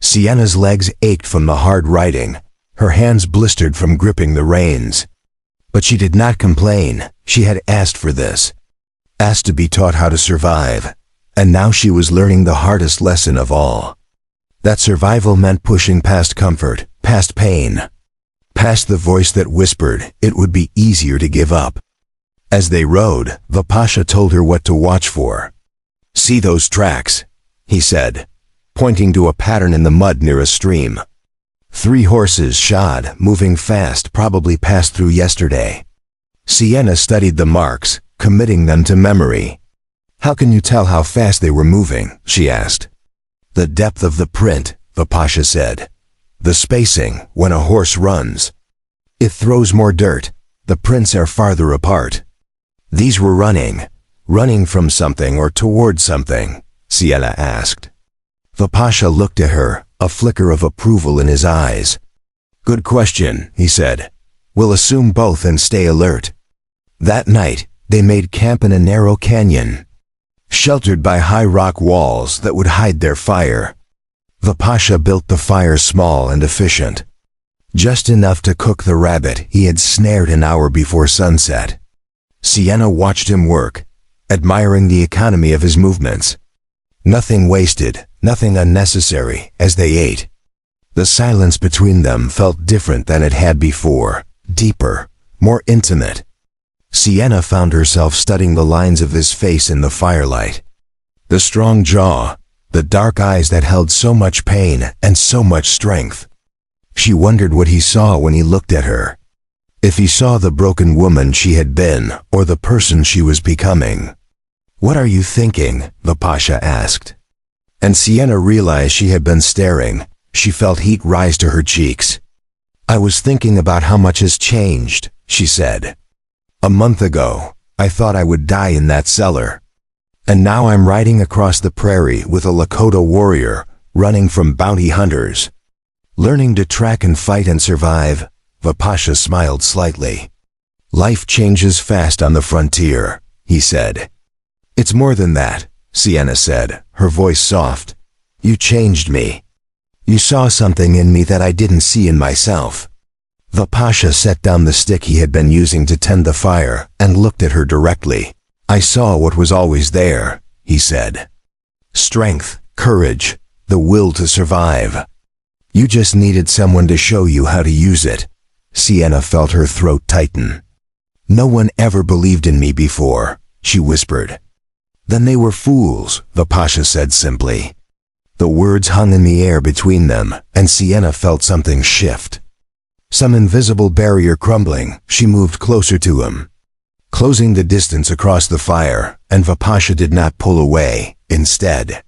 Sienna's legs ached from the hard riding, her hands blistered from gripping the reins. But she did not complain. She had asked for this, asked to be taught how to survive, and now she was learning the hardest lesson of all. That survival meant pushing past comfort, past pain, past the voice that whispered it would be easier to give up. As they rode, Vipasha told her what to watch for. See those tracks, he said, pointing to a pattern in the mud near a stream. 3 horses shod, moving fast, probably passed through yesterday. Sienna studied the marks, committing them to memory. How can you tell how fast they were moving? She asked. The depth of the print, Vipasha said. The spacing, when a horse runs. It throws more dirt. The prints are farther apart. These were running from something or toward something, Sienna asked. Vipasha looked at her, a flicker of approval in his eyes. Good question, he said. We'll assume both and stay alert. That night, they made camp in a narrow canyon, sheltered by high rock walls that would hide their fire. Vipasha built the fire small and efficient, just enough to cook the rabbit he had snared an hour before sunset. Sienna watched him work, admiring the economy of his movements. Nothing wasted, nothing unnecessary, as they ate. The silence between them felt different than it had before, deeper, more intimate. Sienna found herself studying the lines of his face in the firelight. The strong jaw, the dark eyes that held so much pain and so much strength. She wondered what he saw when he looked at her. If he saw the broken woman she had been, or the person she was becoming. What are you thinking? Vipasha asked. And Sienna realized she had been staring. She felt heat rise to her cheeks. I was thinking about how much has changed, she said. A month ago, I thought I would die in that cellar. And now I'm riding across the prairie with a Lakota warrior, running from bounty hunters. Learning to track and fight and survive. Vipasha smiled slightly. Life changes fast on the frontier, he said. It's more than that, Sienna said, her voice soft. You changed me. You saw something in me that I didn't see in myself. Vipasha set down the stick he had been using to tend the fire and looked at her directly. I saw what was always there, he said. Strength, courage, the will to survive. You just needed someone to show you how to use it. Sienna felt her throat tighten. No one ever believed in me before, she whispered. Then they were fools, Vipasha said simply. The words hung in the air between them, and Sienna felt something shift. Some invisible barrier crumbling. She moved closer to him, closing the distance across the fire, and Vipasha did not pull away. Instead,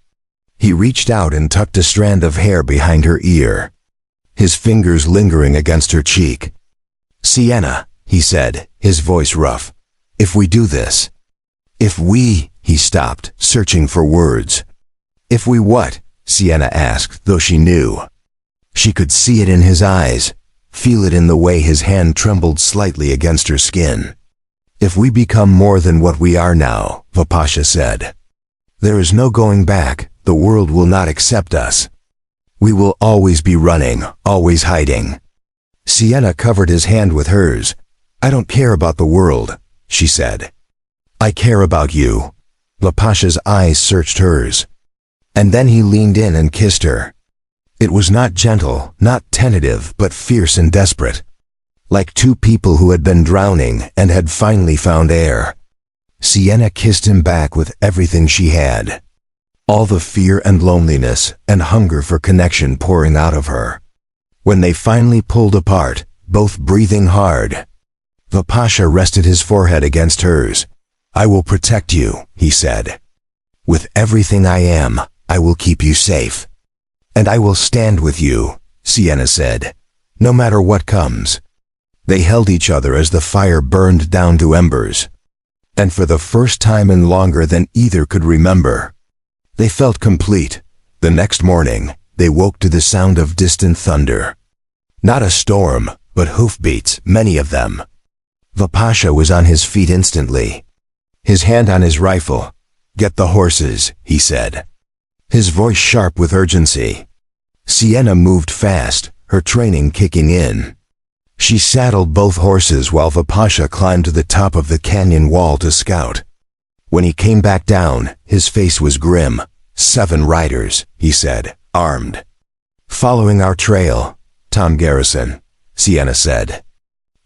he reached out and tucked a strand of hair behind her ear, his fingers lingering against her cheek. Sienna, he said, his voice rough. If we do this. If we, he stopped, searching for words. If we what? Sienna asked, though she knew. She could see it in his eyes, feel it in the way his hand trembled slightly against her skin. If we become more than what we are now, Vipasha said. There is no going back. The world will not accept us. We will always be running, always hiding. Sienna covered his hand with hers. I don't care about the world, she said. I care about you. The Pasha's eyes searched hers. And then he leaned in and kissed her. It was not gentle, not tentative, but fierce and desperate. Like two people who had been drowning and had finally found air. Sienna kissed him back with everything she had. All the fear and loneliness and hunger for connection pouring out of her. When they finally pulled apart, both breathing hard, the Pasha rested his forehead against hers. "I will protect you," he said. "With everything I am, I will keep you safe. And I will stand with you," Sienna said, "no matter what comes." They held each other as the fire burned down to embers. And for the first time in longer than either could remember, they felt complete. The next morning, they woke to the sound of distant thunder. Not a storm, but hoofbeats, many of them. The Pasha was on his feet instantly. His hand on his rifle. "Get the horses," he said. His voice sharp with urgency. Sienna moved fast, her training kicking in. She saddled both horses while the Pasha climbed to the top of the canyon wall to scout. When he came back down, his face was grim. "7 riders," he said, "armed. Following our trail, Tom Garrison," Sienna said.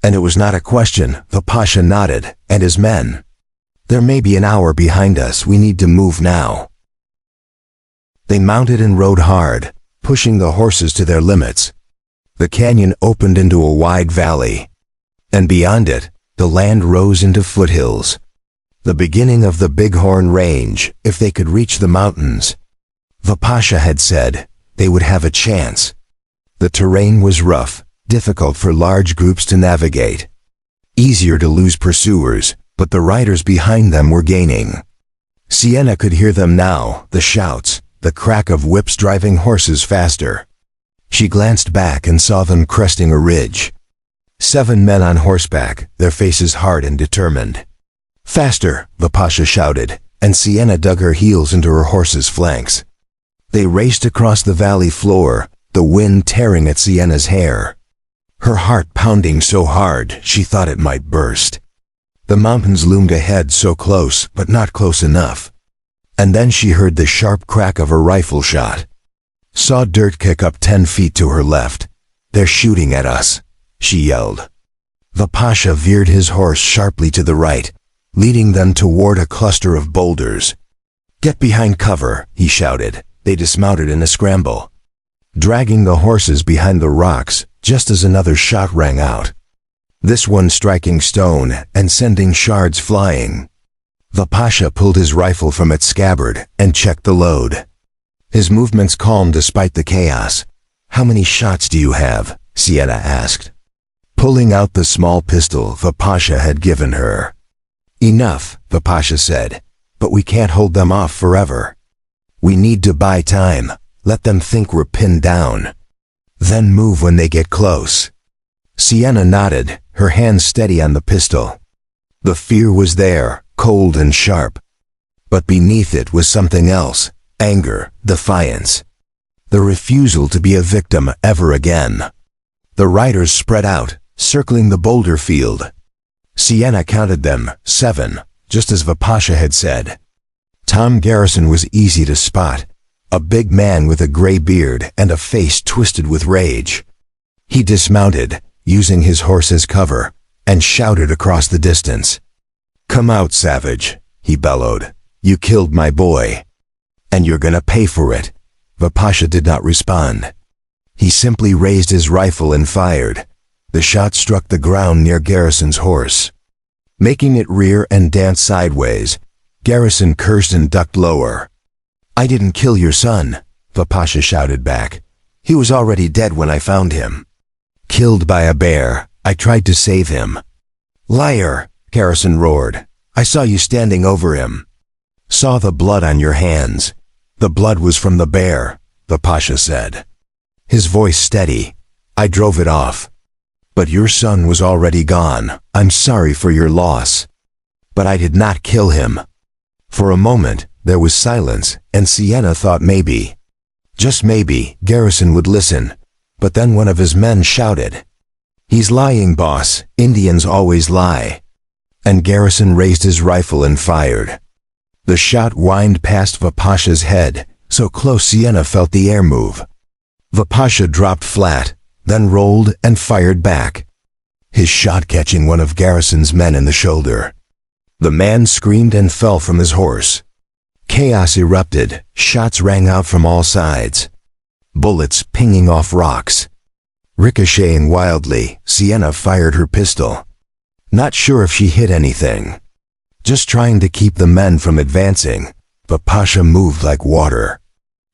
And it was not a question. The Pasha nodded, "And his men. There may be an hour behind us. We need to move now." They mounted and rode hard, pushing the horses to their limits. The canyon opened into a wide valley, and beyond it, the land rose into foothills. The beginning of the Bighorn Range, if they could reach the mountains. The Pasha had said they would have a chance. The terrain was rough, difficult for large groups to navigate. Easier to lose pursuers, but the riders behind them were gaining. Sienna could hear them now, the shouts, the crack of whips driving horses faster. She glanced back and saw them cresting a ridge. 7 men on horseback, their faces hard and determined. "Faster," the Pasha shouted, and Sienna dug her heels into her horse's flanks. They raced across the valley floor, the wind tearing at Sienna's hair. Her heart pounding so hard she thought it might burst. The mountains loomed ahead, so close, but not close enough. And then she heard the sharp crack of a rifle shot. Saw dirt kick up 10 feet to her left. "They're shooting at us," she yelled. The Pasha veered his horse sharply to the right, leading them toward a cluster of boulders. "Get behind cover," he shouted. They dismounted in a scramble, dragging the horses behind the rocks just as another shot rang out. This one striking stone and sending shards flying. The Pasha pulled his rifle from its scabbard and checked the load. His movements calm despite the chaos. "How many shots do you have?" Sienna asked, pulling out the small pistol the Pasha had given her. "Enough," the Pasha said, "but we can't hold them off forever. We need to buy time, let them think we're pinned down. Then move when they get close." Sienna nodded, her hand steady on the pistol. The fear was there, cold and sharp. But beneath it was something else. Anger, defiance. The refusal to be a victim ever again. The riders spread out, circling the boulder field. Sienna counted them, 7, just as the Pasha had said. Tom Garrison was easy to spot, a big man with a gray beard and a face twisted with rage. He dismounted, using his horse as cover, and shouted across the distance. "Come out, savage," he bellowed. "You killed my boy. And you're gonna pay for it." The Pasha did not respond. He simply raised his rifle and fired. The shot struck the ground near Garrison's horse, making it rear and dance sideways. Garrison cursed and ducked lower. "I didn't kill your son," the Pasha shouted back. "He was already dead when I found him. Killed by a bear. I tried to save him." "Liar," Garrison roared. "I saw you standing over him. Saw the blood on your hands." "The blood was from the bear," the Pasha said, his voice steady. "I drove it off. But your son was already gone. I'm sorry for your loss. But I did not kill him." For a moment, there was silence, and Sienna thought maybe, just maybe, Garrison would listen. But then one of his men shouted, "He's lying, boss. Indians always lie." And Garrison raised his rifle and fired. The shot whined past Vipasha's head, so close Sienna felt the air move. Vipasha dropped flat, then rolled and fired back, his shot catching one of Garrison's men in the shoulder. The man screamed and fell from his horse. Chaos erupted, shots rang out from all sides. Bullets pinging off rocks. Ricocheting wildly, Sienna fired her pistol. Not sure if she hit anything. Just trying to keep the men from advancing, Vipasha moved like water.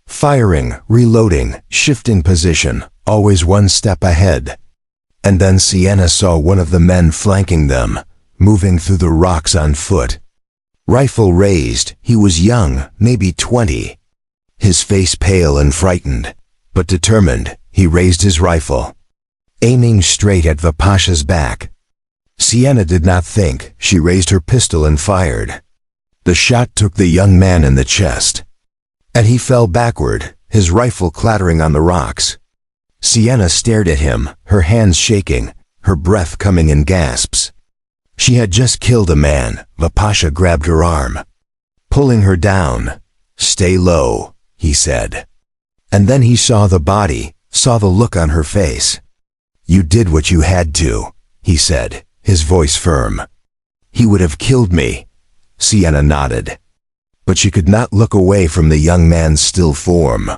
Firing, reloading, shifting position, always one step ahead. And then Sienna saw one of the men flanking them, moving through the rocks on foot. Rifle raised, he was young, maybe 20. His face pale and frightened, but determined, he raised his rifle, aiming straight at Vipasha's back. Sienna did not think, she raised her pistol and fired. The shot took the young man in the chest, and he fell backward, his rifle clattering on the rocks. Sienna stared at him, her hands shaking, her breath coming in gasps. She had just killed a man. Vipasha grabbed her arm, pulling her down. "Stay low," he said. And then he saw the body, saw the look on her face. "You did what you had to," he said, his voice firm. "He would have killed me." Sienna nodded. But she could not look away from the young man's still form.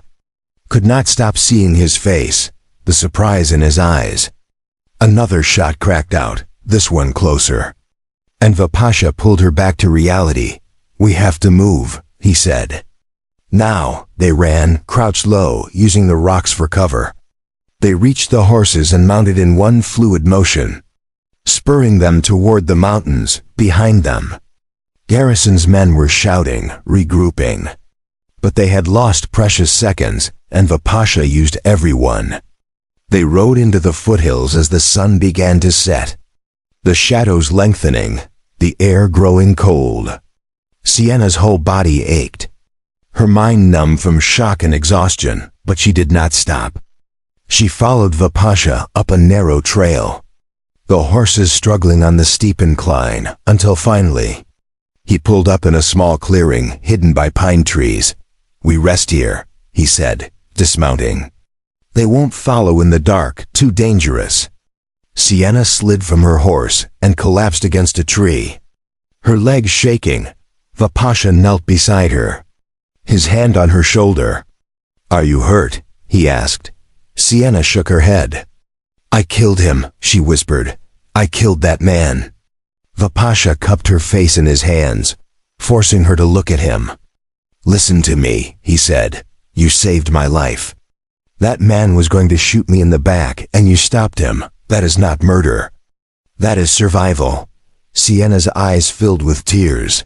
Could not stop seeing his face, the surprise in his eyes. Another shot cracked out, this one closer. And Vipasha pulled her back to reality. "We have to move," he said. Now, they ran, crouched low, using the rocks for cover. They reached the horses and mounted in one fluid motion, spurring them toward the mountains, behind them. Garrison's men were shouting, regrouping. But they had lost precious seconds, and Vipasha used everyone. They rode into the foothills as the sun began to set, the shadows lengthening, the air growing cold. Sienna's whole body ached, her mind numb from shock and exhaustion, but she did not stop. She followed Vipasha up a narrow trail, the horses struggling on the steep incline, until finally, he pulled up in a small clearing hidden by pine trees. "We rest here," he said, dismounting. "They won't follow in the dark, too dangerous." Sienna slid from her horse and collapsed against a tree, her legs shaking. Vipasha knelt beside her, his hand on her shoulder. "Are you hurt?" he asked. Sienna shook her head. "I killed him," she whispered. "I killed that man." Vipasha cupped her face in his hands, forcing her to look at him. "Listen to me," he said. "You saved my life. That man was going to shoot me in the back, and you stopped him. That is not murder. That is survival." Sienna's eyes filled with tears.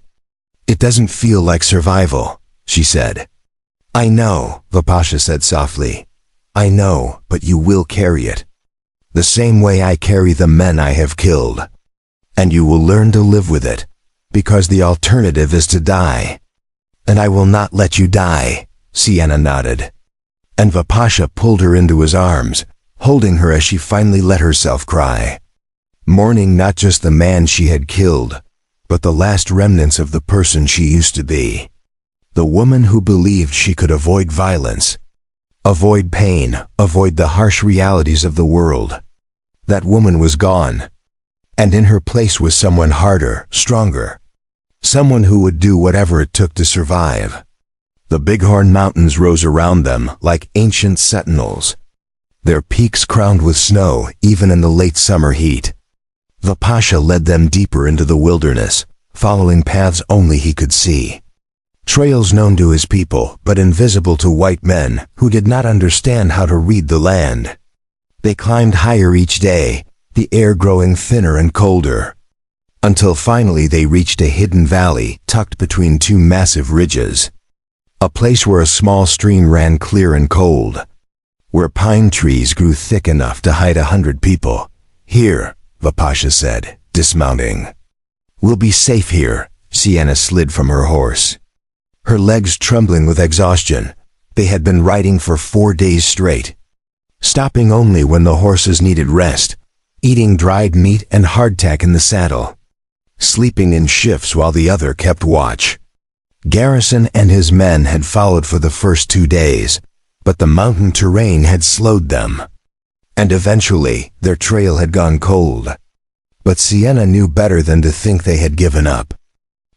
"It doesn't feel like survival," she said. "I know," Vipasha said softly. "I know, but you will carry it. The same way I carry the men I have killed. And you will learn to live with it, because the alternative is to die. And I will not let you die." Sienna nodded. And Vipasha pulled her into his arms, holding her as she finally let herself cry, mourning not just the man she had killed, but the last remnants of the person she used to be. The woman who believed she could avoid violence, avoid pain, avoid the harsh realities of the world. That woman was gone, and in her place was someone harder, stronger, someone who would do whatever it took to survive. The Bighorn Mountains rose around them like ancient sentinels, their peaks crowned with snow even in the late summer heat. Vipasha led them deeper into the wilderness, following paths only he could see. Trails known to his people, but invisible to white men who did not understand how to read the land. They climbed higher each day, the air growing thinner and colder, until finally they reached a hidden valley tucked between two massive ridges. A place where a small stream ran clear and cold, where pine trees grew thick enough to hide 100 people. "Here," Vipasha said, dismounting. "We'll be safe here." Sienna slid from her horse, her legs trembling with exhaustion. They had been riding for 4 days straight, stopping only when the horses needed rest, eating dried meat and hardtack in the saddle, sleeping in shifts while the other kept watch. Garrison and his men had followed for the first 2 days, but the mountain terrain had slowed them. And eventually, their trail had gone cold. But Sienna knew better than to think they had given up.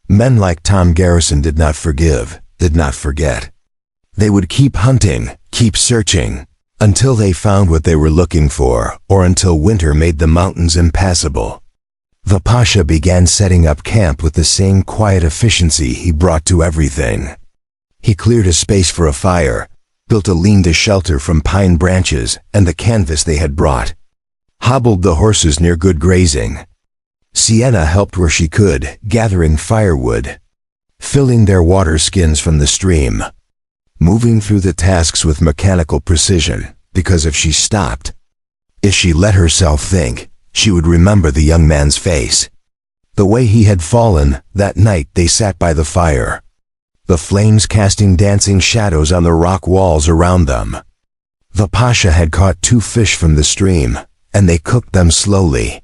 Men like Tom Garrison did not forgive, did not forget. They would keep hunting, keep searching, until they found what they were looking for, or until winter made the mountains impassable. The Pasha began setting up camp with the same quiet efficiency he brought to everything. He cleared a space for a fire, built a lean-to shelter from pine branches and the canvas they had brought, hobbled the horses near good grazing. Sienna helped where she could, gathering firewood, filling their water skins from the stream, moving through the tasks with mechanical precision, because if she stopped, if she let herself think, she would remember the young man's face. The way he had fallen that night they sat by the fire, the flames casting dancing shadows on the rock walls around them. The Pasha had caught 2 fish from the stream, and they cooked them slowly,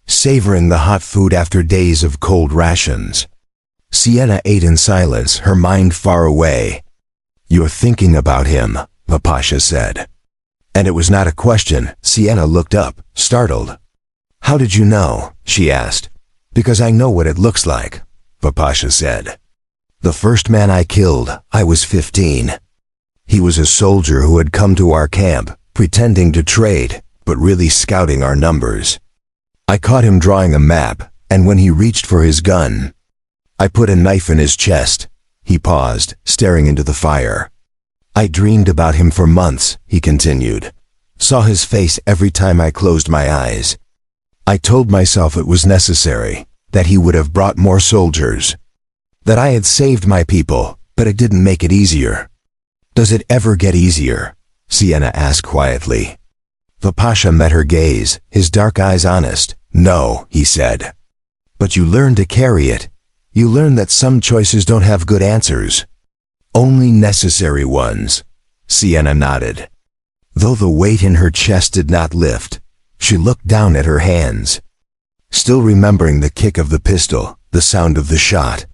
savoring the hot food after days of cold rations. Sienna ate in silence, her mind far away. "You're thinking about him," the Pasha said. And it was not a question. Sienna looked up, startled. "How did you know?" she asked. "Because I know what it looks like," the Pasha said. "The first man I killed, I was 15. He was a soldier who had come to our camp, pretending to trade, but really scouting our numbers. I caught him drawing a map, and when he reached for his gun, I put a knife in his chest." He paused, staring into the fire. "I dreamed about him for months," he continued. "Saw his face every time I closed my eyes. I told myself it was necessary, that he would have brought more soldiers, that I had saved my people, but it didn't make it easier." "Does it ever get easier?" Sienna asked quietly. The Pasha met her gaze, his dark eyes honest. "No," he said. "But you learn to carry it. You learn that some choices don't have good answers. Only necessary ones." Sienna nodded. Though the weight in her chest did not lift, she looked down at her hands, still remembering the kick of the pistol, the sound of the shot.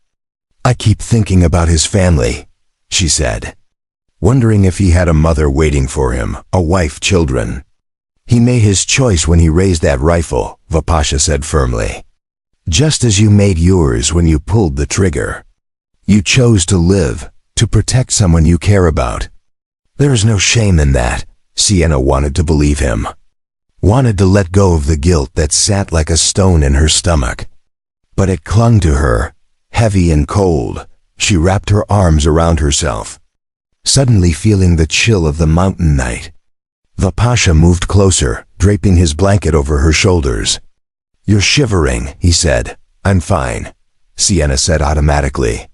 "I keep thinking about his family," she said, wondering if he had a mother waiting for him, a wife, children. "He made his choice when he raised that rifle," the Pasha said firmly. "Just as you made yours when you pulled the trigger. You chose to live, to protect someone you care about. There is no shame in that." Sienna wanted to believe him, wanted to let go of the guilt that sat like a stone in her stomach. But it clung to her, heavy and cold. She wrapped her arms around herself, suddenly feeling the chill of the mountain night. The Pasha moved closer, draping his blanket over her shoulders. "You're shivering," he said. "I'm fine," Sienna said automatically.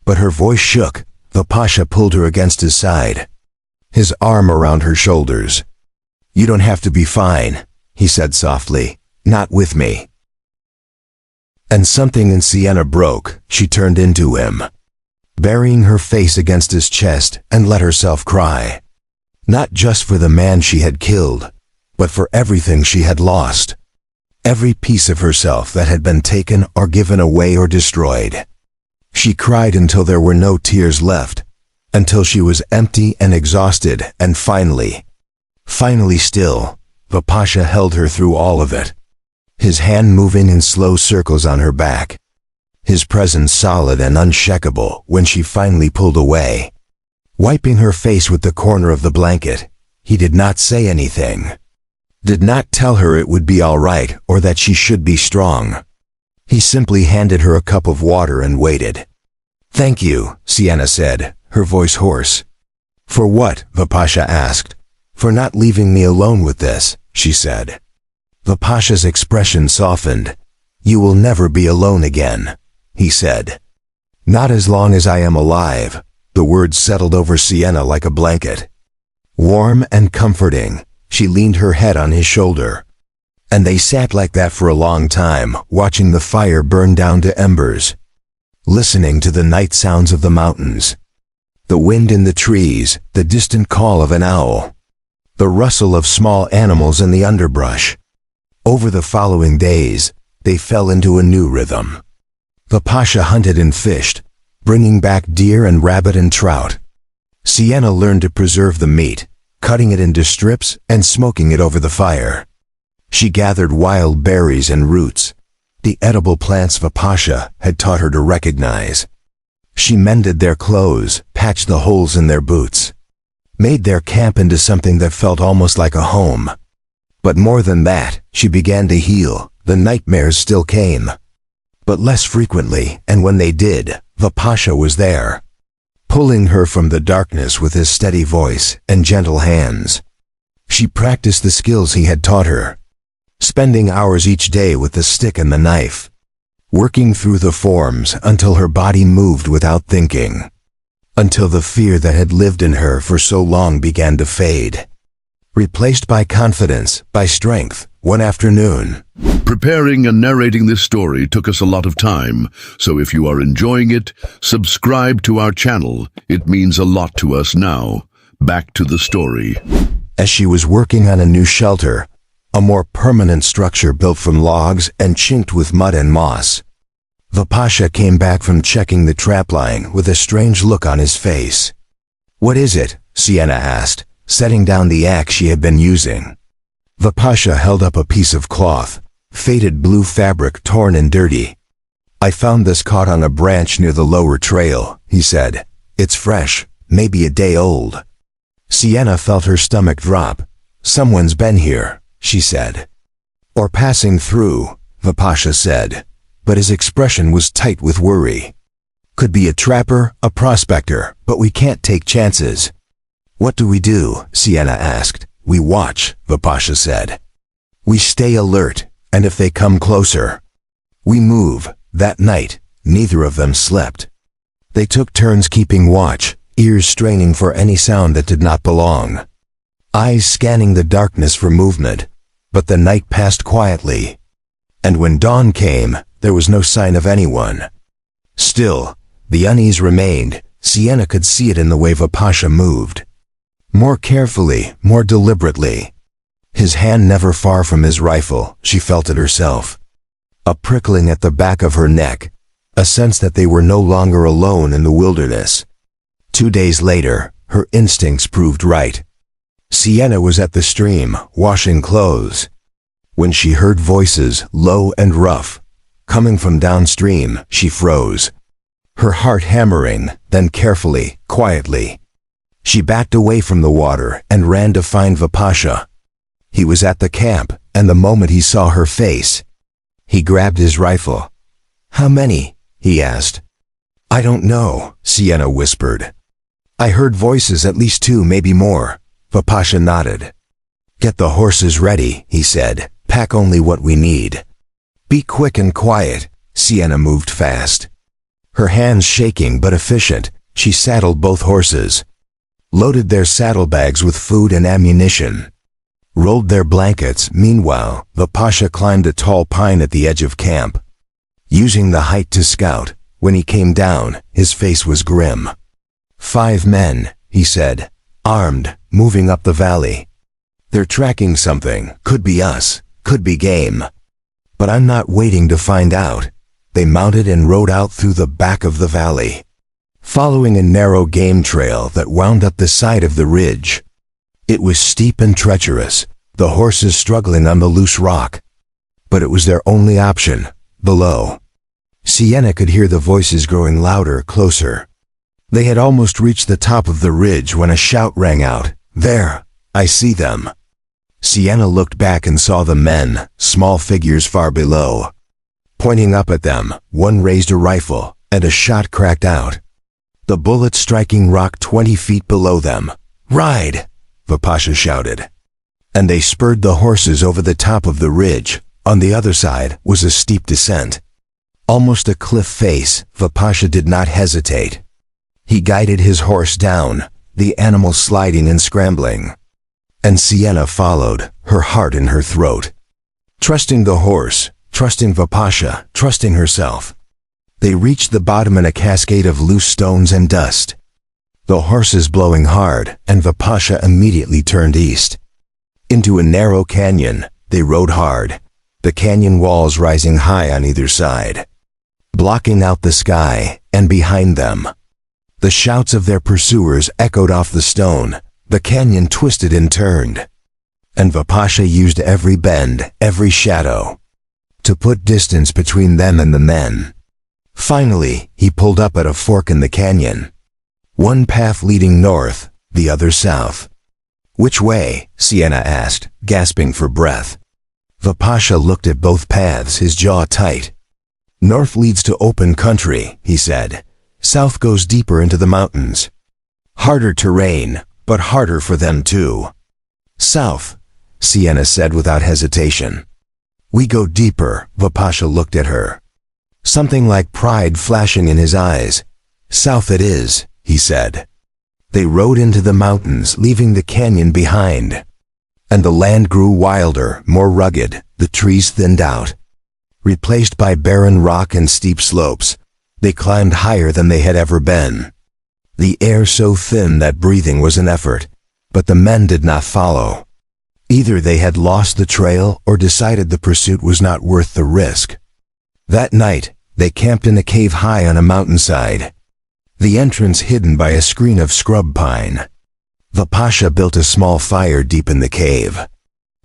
But her voice shook. The Pasha pulled her against his side, his arm around her shoulders. "You don't have to be fine," he said softly. "Not with me." And something in Sienna broke. She turned into him, burying her face against his chest, and let herself cry. Not just for the man she had killed, but for everything she had lost. Every piece of herself that had been taken or given away or destroyed. She cried until there were no tears left, until she was empty and exhausted, and finally still, the Pasha held her through all of it, his hand moving in slow circles on her back, his presence solid and unshakable when she finally pulled away. Wiping her face with the corner of the blanket, he did not say anything. Did not tell her it would be all right or that she should be strong. He simply handed her a cup of water and waited. "Thank you," Sienna said, her voice hoarse. "For what?" the Pasha asked. "For not leaving me alone with this," she said. The Pasha's expression softened. "You will never be alone again," he said. "Not as long as I am alive." The words settled over Sienna like a blanket. Warm and comforting, she leaned her head on his shoulder. And they sat like that for a long time, watching the fire burn down to embers, listening to the night sounds of the mountains, the wind in the trees, the distant call of an owl, the rustle of small animals in the underbrush. Over the following days, they fell into a new rhythm. The Pasha hunted and fished, bringing back deer and rabbit and trout. Sienna learned to preserve the meat, cutting it into strips and smoking it over the fire. She gathered wild berries and roots, the edible plants Vipasha had taught her to recognize. She mended their clothes, patched the holes in their boots, made their camp into something that felt almost like a home. But more than that, she began to heal. The nightmares still came, but less frequently, and when they did, Vipasha was there, pulling her from the darkness with his steady voice and gentle hands. She practiced the skills he had taught her, spending hours each day with the stick and the knife, working through the forms until her body moved without thinking, until the fear that had lived in her for so long began to fade, replaced by confidence, by strength. One afternoon, Preparing and narrating this story took us a lot of time, so if you are enjoying it, subscribe to our channel. It means a lot to us now. Back to the story. as she was working on a new shelter, a more permanent structure built from logs and chinked with mud and moss, Vipasha came back from checking the trapline with a strange look on his face. "What is it?" Sienna asked, setting down the axe she had been using. Vipasha held up a piece of cloth, faded blue fabric torn and dirty. "I found this caught on a branch near the lower trail," he said. "It's fresh, maybe a day old." Sienna felt her stomach drop. "Someone's been here," she said. "Or passing through," Vipasha said, but his expression was tight with worry. "Could be a trapper, a prospector, but we can't take chances." "What do we do?" Sienna asked. "We watch," Vipasha said. "We stay alert, and if they come closer, we move." That night, neither of them slept. They took turns keeping watch, ears straining for any sound that did not belong, eyes scanning the darkness for movement. But the night passed quietly, and when dawn came, there was no sign of anyone. Still, the unease remained. Sienna could see it in the way Vipasha moved. More carefully, more deliberately. His hand never far from his rifle, she felt it herself. A prickling at the back of her neck, a sense that they were no longer alone in the wilderness. 2 days later, her instincts proved right. Sienna was at the stream, washing clothes, when she heard voices, low and rough, coming from downstream. She froze, her heart hammering. Then carefully, quietly, she backed away from the water and ran to find Vipasha. He was at the camp, and the moment he saw her face, he grabbed his rifle. "How many?" he asked. "I don't know," Sienna whispered. "I heard voices, at least 2, maybe more." Vipasha nodded. "Get the horses ready," he said. "Pack only what we need. Be quick and quiet." Sienna moved fast, her hands shaking but efficient. She saddled both horses, loaded their saddlebags with food and ammunition, rolled their blankets. Meanwhile, Vipasha climbed a tall pine at the edge of camp, using the height to scout. When he came down, his face was grim. "5 men," he said, "armed, moving up the valley. They're tracking something. Could be us, could be game. But I'm not waiting to find out." They mounted and rode out through the back of the valley, following a narrow game trail that wound up the side of the ridge. It was steep and treacherous, the horses struggling on the loose rock. But it was their only option. Below, Sienna could hear the voices growing louder, closer. They had almost reached the top of the ridge when a shout rang out. "There! I see them!" Sienna looked back and saw the men, small figures far below. Pointing up at them, one raised a rifle, and a shot cracked out, the bullet striking rock 20 feet below them. "Ride!" Vipasha shouted. And they spurred the horses over the top of the ridge. On the other side was a steep descent, almost a cliff face. Vipasha did not hesitate. He guided his horse down, the animal sliding and scrambling. And Sienna followed, her heart in her throat, trusting the horse, trusting Vipasha, trusting herself. They reached the bottom in a cascade of loose stones and dust, the horses blowing hard, and Vipasha immediately turned east. Into a narrow canyon, they rode hard, the canyon walls rising high on either side. blocking out the sky, and behind them, the shouts of their pursuers echoed off the stone. The canyon twisted and turned, and Vipasha used every bend, every shadow, to put distance between them and the men. Finally, he pulled up at a fork in the canyon. One path leading north, the other south. "Which way?" Sienna asked, gasping for breath. Vipasha looked at both paths, his jaw tight. "North leads to open country," he said. "South goes deeper into the mountains. Harder terrain, but harder for them too." "South," Sienna said without hesitation. "We go deeper." Vipasha looked at her, something like pride flashing in his eyes. "South it is," he said. They rode into the mountains, leaving the canyon behind. And the land grew wilder, more rugged. The trees thinned out, replaced by barren rock and steep slopes. They climbed higher than they had ever been. The air so thin that breathing was an effort, but the men did not follow. Either they had lost the trail or decided the pursuit was not worth the risk. That night, they camped in a cave high on a mountainside, the entrance hidden by a screen of scrub pine. Vipasha built a small fire deep in the cave,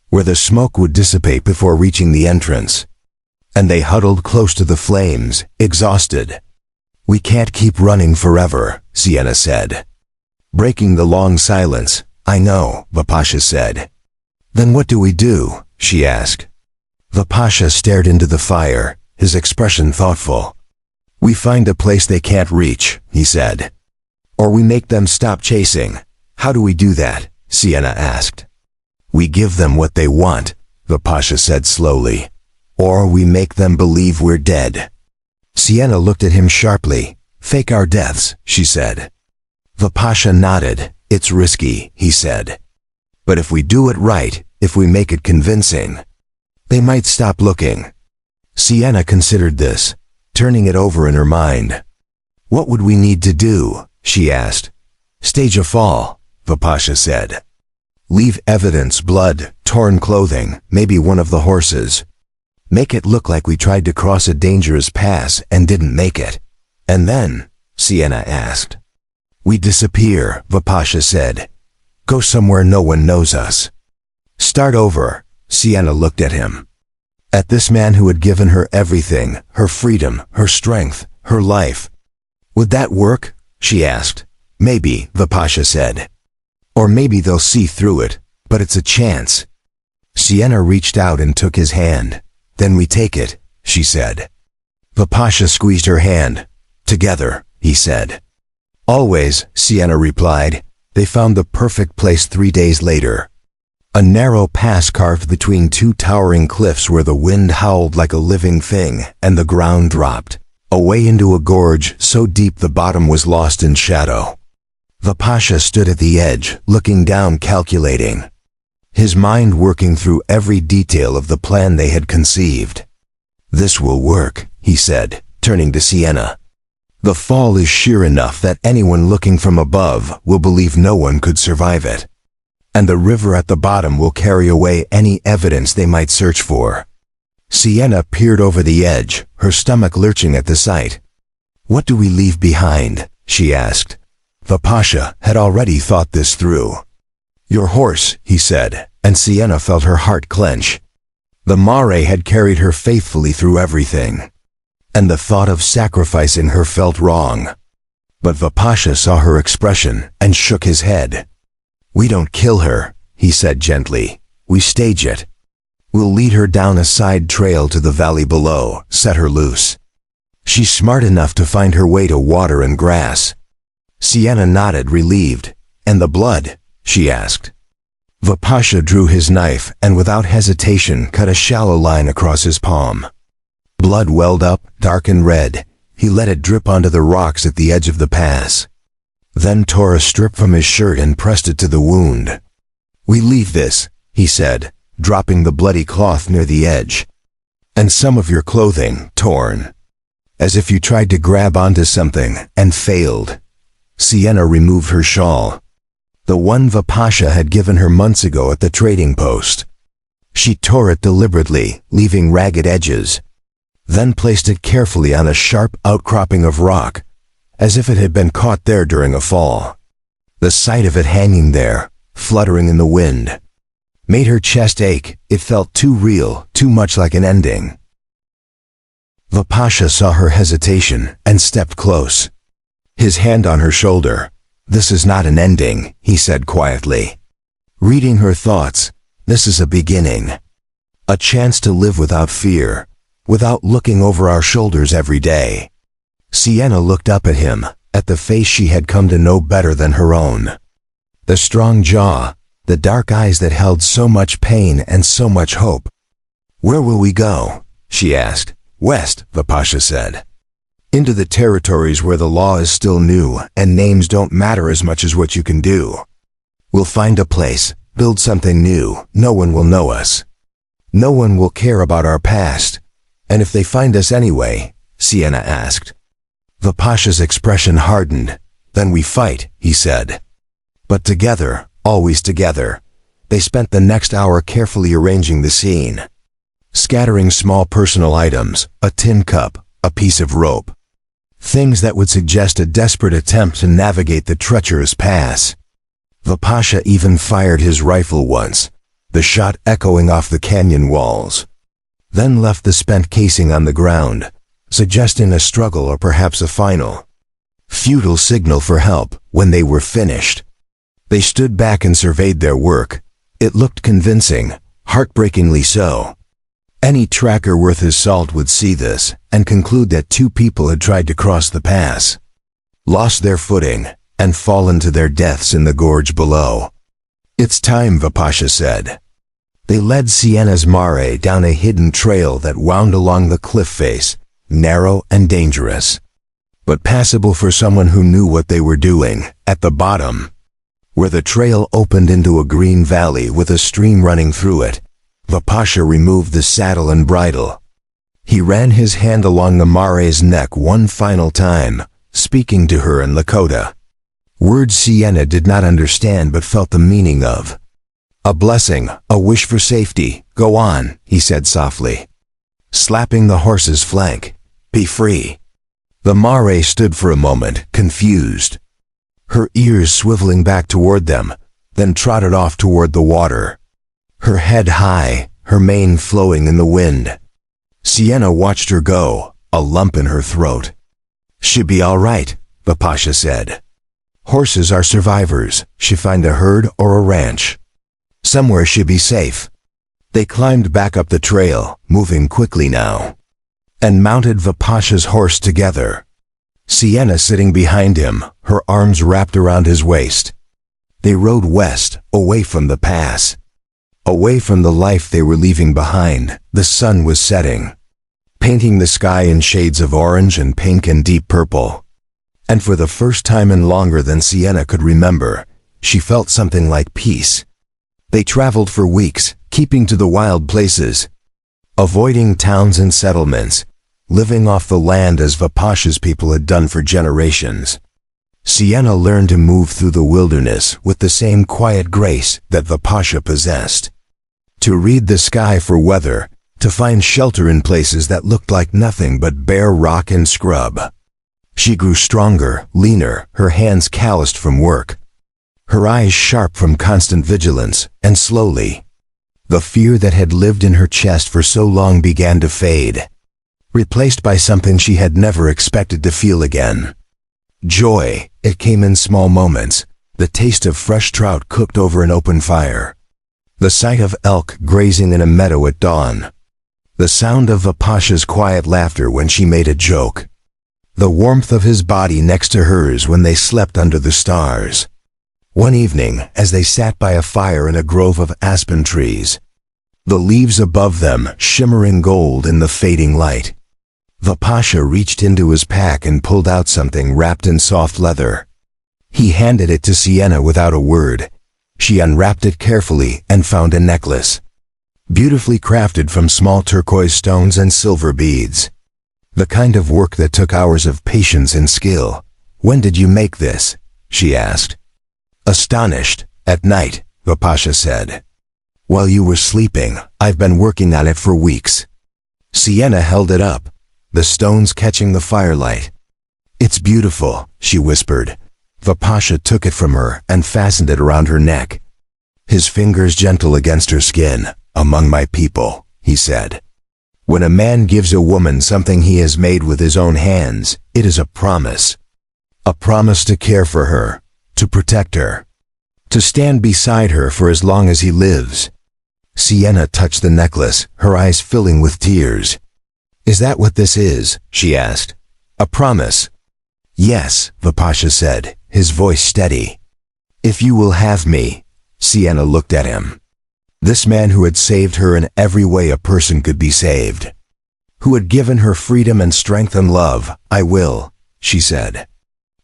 where the smoke would dissipate before reaching the entrance, and they huddled close to the flames, exhausted. "We can't keep running forever," Sienna said, breaking the long silence. "I know," Vipasha said. "Then what do we do?" she asked. Vipasha stared into the fire, his expression thoughtful. "We find a place they can't reach," he said. "Or we make them stop chasing." "How do we do that?" Sienna asked. "We give them what they want," Vipasha said slowly. "Or we make them believe we're dead." Sienna looked at him sharply. "Fake our deaths," she said. Vipasha nodded. "It's risky," he said. "But if we do it right, if we make it convincing, they might stop looking." Sienna considered this, turning it over in her mind. "What would we need to do?" she asked. "Stage a fall," Vipasha said. "Leave evidence, blood, torn clothing, maybe one of the horses. Make it look like we tried to cross a dangerous pass and didn't make it." "And then?" Sienna asked. "We disappear," Vipasha said. "Go somewhere no one knows us. Start over." Sienna looked at him. At this man who had given her everything, her freedom, her strength, her life. "Would that work?" she asked. "Maybe," Vipasha said. "Or maybe they'll see through it, but it's a chance." Sienna reached out and took his hand. "Then we take it," she said. Vipasha squeezed her hand. "Together," he said. "Always," Sienna replied. They found the perfect place 3 days later. A narrow pass carved between two towering cliffs where the wind howled like a living thing and the ground dropped away into a gorge so deep the bottom was lost in shadow. Vipasha stood at the edge, looking down, calculating, his mind working through every detail of the plan they had conceived. "This will work," he said, turning to Sienna. "The fall is sheer enough that anyone looking from above will believe no one could survive it. And the river at the bottom will carry away any evidence they might search for." Sienna peered over the edge, her stomach lurching at the sight. "What do we leave behind?" she asked. Vipasha had already thought this through. "Your horse," he said, and Sienna felt her heart clench. The mare had carried her faithfully through everything, and the thought of sacrificing her felt wrong. But Vipasha saw her expression and shook his head. "We don't kill her," he said gently. "We stage it. We'll lead her down a side trail to the valley below, set her loose. She's smart enough to find her way to water and grass." Sienna nodded, relieved. "And the blood?" she asked. Vipasha drew his knife and without hesitation cut a shallow line across his palm. Blood welled up, dark and red. He let it drip onto the rocks at the edge of the pass, then tore a strip from his shirt and pressed it to the wound. "We leave this," he said, dropping the bloody cloth near the edge. "And some of your clothing, torn, as if you tried to grab onto something and failed." Sienna removed her shawl, the one Vipasha had given her months ago at the trading post. She tore it deliberately, leaving ragged edges. then placed it carefully on a sharp outcropping of rock, as if it had been caught there during a fall. The sight of it hanging there, fluttering in the wind, made her chest ache. It felt too real, too much like an ending. The Pasha saw her hesitation and stepped close. His hand on her shoulder. "This is not an ending," he said quietly. Reading her thoughts, "This is a beginning. A chance to live without fear, without looking over our shoulders every day." Sienna looked up at him, at the face she had come to know better than her own. The strong jaw, the dark eyes that held so much pain and so much hope. "Where will we go?" she asked. "West," the Pasha said. "Into the territories where the law is still new and names don't matter as much as what you can do. We'll find a place, build something new. No one will know us. No one will care about our past. And if they find us anyway?" Sienna asked. The Pasha's expression hardened. "Then we fight," he said. But together, always together, they spent the next hour carefully arranging the scene. Scattering small personal items, a tin cup, a piece of rope. Things that would suggest a desperate attempt to navigate the treacherous pass. The Pasha even fired his rifle once, the shot echoing off the canyon walls. Then left the spent casing on the ground, suggesting a struggle or perhaps a final, futile signal for help. When they were finished, they stood back and surveyed their work. It looked convincing, heartbreakingly so. Any tracker worth his salt would see this and conclude that two people had tried to cross the pass, lost their footing, and fallen to their deaths in the gorge below. "It's time," the Pasha said. They led Sienna's mare down a hidden trail that wound along the cliff face, narrow and dangerous, but passable for someone who knew what they were doing. At the bottom, where the trail opened into a green valley with a stream running through it, the Pasha removed the saddle and bridle. He ran his hand along the mare's neck one final time, speaking to her in Lakota. Words Sienna did not understand but felt the meaning of. "A blessing, a wish for safety. Go on," he said softly, slapping the horse's flank. "Be free." The mare stood for a moment, confused, her ears swiveling back toward them, then trotted off toward the water, her head high, her mane flowing in the wind. Sienna watched her go, a lump in her throat. "She'll be all right," the Pasha said. "Horses are survivors. She'll find a herd or a ranch. Somewhere she'll be safe." They climbed back up the trail, moving quickly now, and mounted the Pasha's horse together. Sienna sitting behind him, her arms wrapped around his waist. They rode west, away from the pass, away from the life they were leaving behind. The sun was setting, painting the sky in shades of orange and pink and deep purple. And for the first time in longer than Sienna could remember, she felt something like peace. They traveled for weeks, keeping to the wild places, avoiding towns and settlements, living off the land as the Pasha's people had done for generations. Sienna learned to move through the wilderness with the same quiet grace that the Pasha possessed. To read the sky for weather, to find shelter in places that looked like nothing but bare rock and scrub. She grew stronger, leaner, her hands calloused from work, her eyes sharp from constant vigilance, and slowly, the fear that had lived in her chest for so long began to fade, replaced by something she had never expected to feel again. Joy. It came in small moments, the taste of fresh trout cooked over an open fire, the sight of elk grazing in a meadow at dawn, the sound of the Pasha's quiet laughter when she made a joke, the warmth of his body next to hers when they slept under the stars. One evening, as they sat by a fire in a grove of aspen trees, the leaves above them shimmering gold in the fading light, the Pasha reached into his pack and pulled out something wrapped in soft leather. He handed it to Sienna without a word. She unwrapped it carefully and found a necklace, beautifully crafted from small turquoise stones and silver beads. The kind of work that took hours of patience and skill. "When did you make this?" she asked. Astonished. "At night," the Pasha said. "While you were sleeping. I've been working on it for weeks." Sienna held it up, the stones catching the firelight. "It's beautiful," she whispered. Vipasha took it from her and fastened it around her neck. His fingers gentle against her skin. "Among my people," he said. "When a man gives a woman something he has made with his own hands, it is a promise. A promise to care for her, to protect her, to stand beside her for as long as he lives." Sienna touched the necklace, her eyes filling with tears. "Is that what this is?" she asked. "A promise?" "Yes," Vipasha said, his voice steady. "If you will have me." Sienna looked at him. This man who had saved her in every way a person could be saved. Who had given her freedom and strength and love. "I will," she said.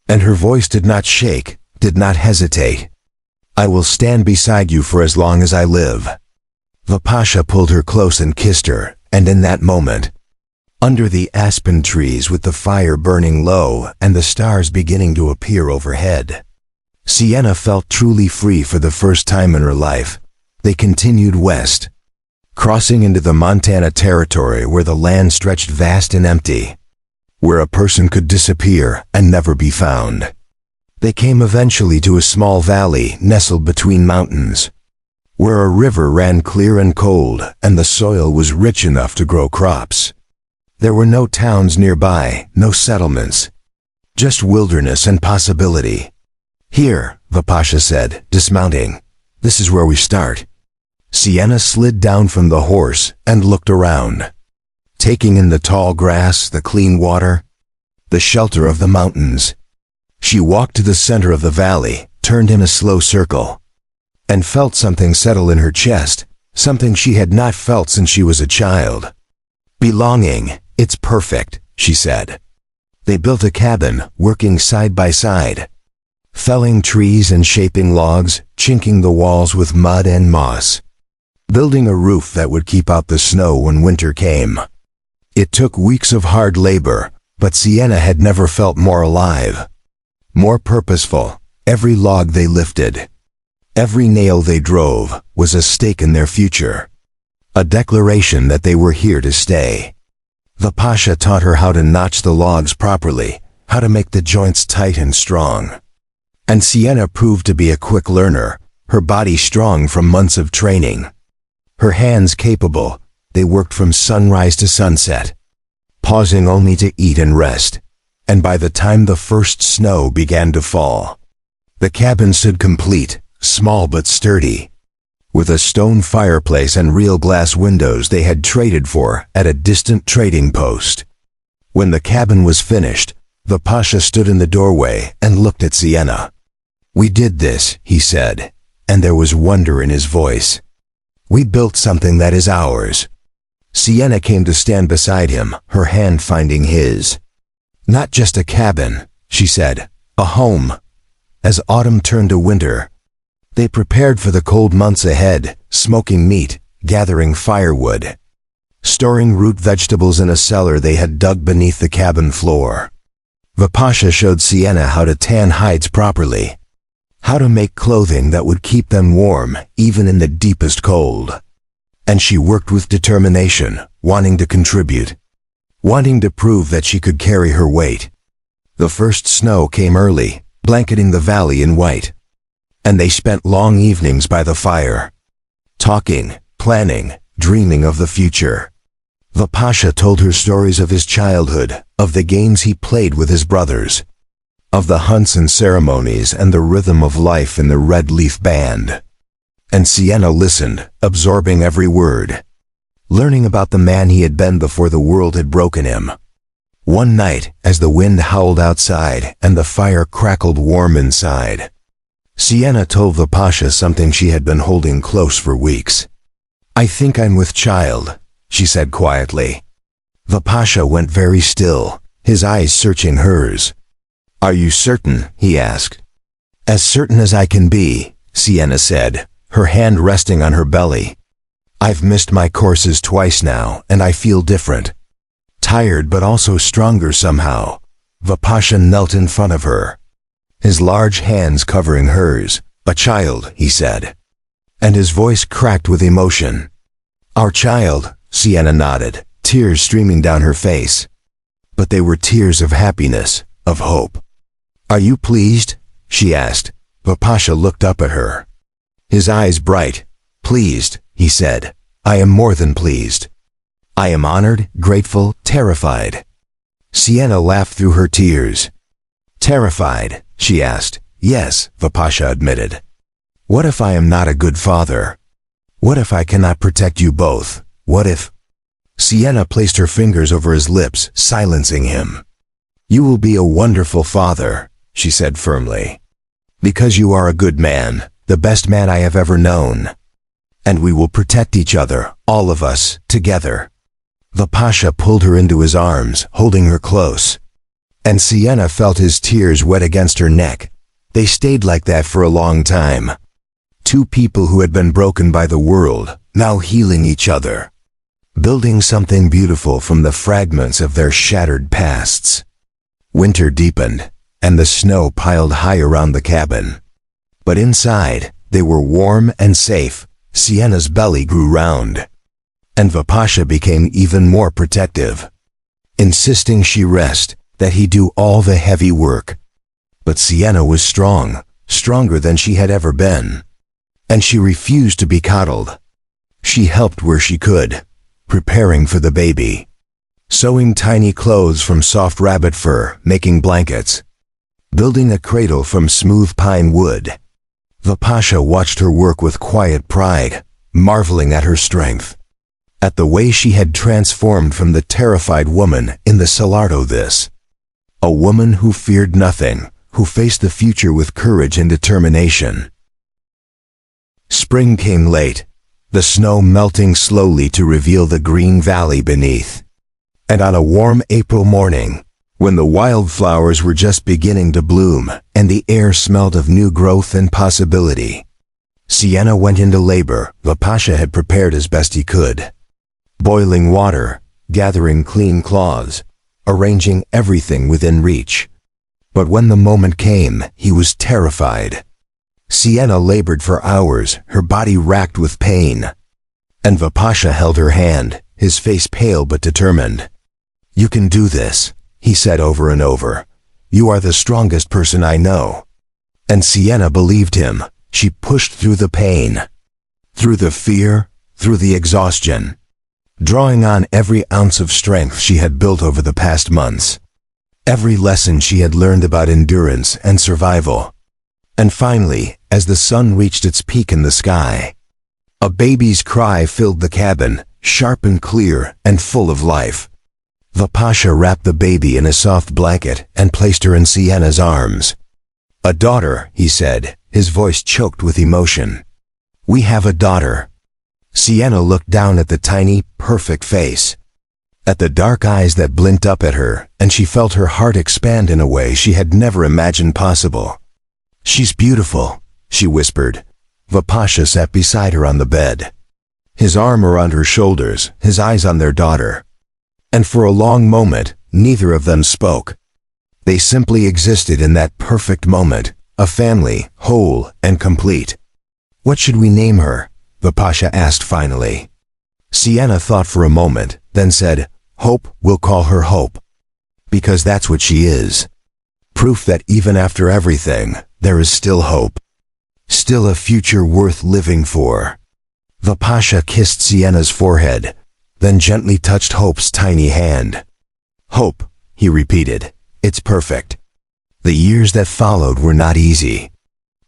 And her voice did not shake, did not hesitate. "I will stand beside you for as long as I live." Vipasha pulled her close and kissed her, and in that moment, under the aspen trees with the fire burning low and the stars beginning to appear overhead, Sienna felt truly free for the first time in her life. They continued west, crossing into the Montana territory where the land stretched vast and empty, where a person could disappear and never be found. They came eventually to a small valley nestled between mountains, where a river ran clear and cold and the soil was rich enough to grow crops. There were no towns nearby, no settlements, just wilderness and possibility. "Here," Vipasha said, dismounting. "This is where we start." Sienna slid down from the horse and looked around, taking in the tall grass, the clean water, the shelter of the mountains. She walked to the center of the valley, turned in a slow circle, and felt something settle in her chest, something she had not felt since she was a child. "Belonging. It's perfect," she said. They built a cabin, working side by side, felling trees and shaping logs, chinking the walls with mud and moss, building a roof that would keep out the snow when winter came. It took weeks of hard labor, but Sienna had never felt more alive, more purposeful. Every log they lifted, every nail they drove, was a stake in their future, a declaration that they were here to stay. Vipasha taught her how to notch the logs properly, how to make the joints tight and strong. And Sienna proved to be a quick learner, her body strong from months of training, her hands capable. They worked from sunrise to sunset, pausing only to eat and rest. And by the time the first snow began to fall, the cabin stood complete, small but sturdy, with a stone fireplace and real glass windows they had traded for at a distant trading post. When the cabin was finished, Vipasha stood in the doorway and looked at Sienna. "We did this," he said, and there was wonder in his voice. "We built something that is ours." Sienna came to stand beside him, her hand finding his. "Not just a cabin," she said, "a home." As autumn turned to winter, they prepared for the cold months ahead, smoking meat, gathering firewood, storing root vegetables in a cellar they had dug beneath the cabin floor. Vipasha showed Sienna how to tan hides properly, how to make clothing that would keep them warm even in the deepest cold. And she worked with determination, wanting to contribute, wanting to prove that she could carry her weight. The first snow came early, blanketing the valley in white, and they spent long evenings by the fire, talking, planning, dreaming of the future. Vipasha told her stories of his childhood, of the games he played with his brothers, of the hunts and ceremonies and the rhythm of life in the Red Leaf Band. And Sienna listened, absorbing every word, learning about the man he had been before the world had broken him. One night, as the wind howled outside and the fire crackled warm inside, Sienna told Vipasha something she had been holding close for weeks. "I think I'm with child," she said quietly. Vipasha went very still, his eyes searching hers. "Are you certain?" he asked. "As certain as I can be," Sienna said, her hand resting on her belly. "I've missed my courses twice now, and I feel different. Tired but also stronger somehow." Vipasha knelt in front of her, his large hands covering hers. "A child," he said, and his voice cracked with emotion. "Our child," Sienna nodded, tears streaming down her face. but they were tears of happiness, of hope. "Are you pleased?" she asked. Vapasha looked up at her. His eyes bright. "Pleased," he said. "I am more than pleased. I am honored, grateful, terrified." Sienna laughed through her tears. "Terrified?" she asked. "Yes," Vapasha admitted. "What if I am not a good father? What if I cannot protect you both? What if—" Sienna placed her fingers over his lips, silencing him. "You will be a wonderful father," she said firmly. "Because you are a good man, the best man I have ever known. And we will protect each other, all of us, together." Vapasha pulled her into his arms, holding her close. And Sienna felt his tears wet against her neck. They stayed like that for a long time. Two people who had been broken by the world, now healing each other. Building something beautiful from the fragments of their shattered pasts. Winter deepened, and the snow piled high around the cabin. But inside, they were warm and safe. Sienna's belly grew round. And Vapasha became even more protective, insisting she rest, that he do all the heavy work. But Sienna was strong, stronger than she had ever been. And she refused to be coddled. She helped where she could, preparing for the baby. Sewing tiny clothes from soft rabbit fur, making blankets. Building a cradle from smooth pine wood. Vapasha watched her work with quiet pride, marveling at her strength. At the way she had transformed from the terrified woman in the Salardo this. A woman who feared nothing, who faced the future with courage and determination. Spring came late, the snow melting slowly to reveal the green valley beneath. And on a warm April morning, when the wildflowers were just beginning to bloom and the air smelled of new growth and possibility, Sienna went into labor. Vapasha had prepared as best he could. Boiling water, gathering clean cloths, arranging everything within reach. But when the moment came, he was terrified. Sienna labored for hours, her body racked with pain. And Vapasha held her hand, his face pale but determined. "You can do this," he said over and over. "You are the strongest person I know." And Sienna believed him. She pushed through the pain, through the fear, through the exhaustion, drawing on every ounce of strength she had built over the past months, every lesson she had learned about endurance and survival. And finally, as the sun reached its peak in the sky, a baby's cry filled the cabin, sharp and clear and full of life. Vapasha wrapped the baby in a soft blanket and placed her in Sienna's arms. "A daughter," he said, his voice choked with emotion. "We have a daughter." Sienna looked down at the tiny, perfect face, at the dark eyes that blinked up at her, and she felt her heart expand in a way she had never imagined possible. "She's beautiful," she whispered. Vapasha sat beside her on the bed, his arm around her shoulders, his eyes on their daughter. And for a long moment, neither of them spoke. They simply existed in that perfect moment, a family, whole and complete. "What should we name her?" Vapasha asked finally. Sienna thought for a moment, then said, "Hope, we'll call her Hope. Because that's what she is. Proof that even after everything, there is still hope. Still a future worth living for." Vapasha kissed Sienna's forehead, then gently touched Hope's tiny hand. "Hope," he repeated, "it's perfect." The years that followed were not easy.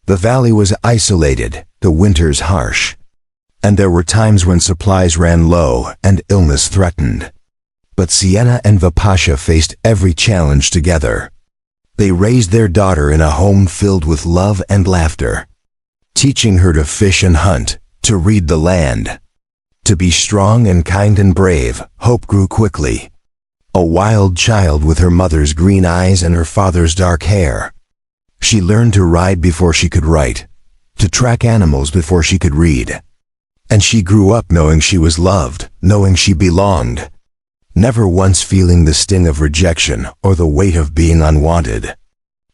The valley was isolated, the winters harsh. And there were times when supplies ran low and illness threatened. But Sienna and Vapasha faced every challenge together. They raised their daughter in a home filled with love and laughter, teaching her to fish and hunt, to read the land. To be strong and kind and brave, Hope grew quickly. A wild child with her mother's green eyes and her father's dark hair. She learned to ride before she could write, to track animals before she could read. And she grew up knowing she was loved, knowing she belonged, never once feeling the sting of rejection or the weight of being unwanted.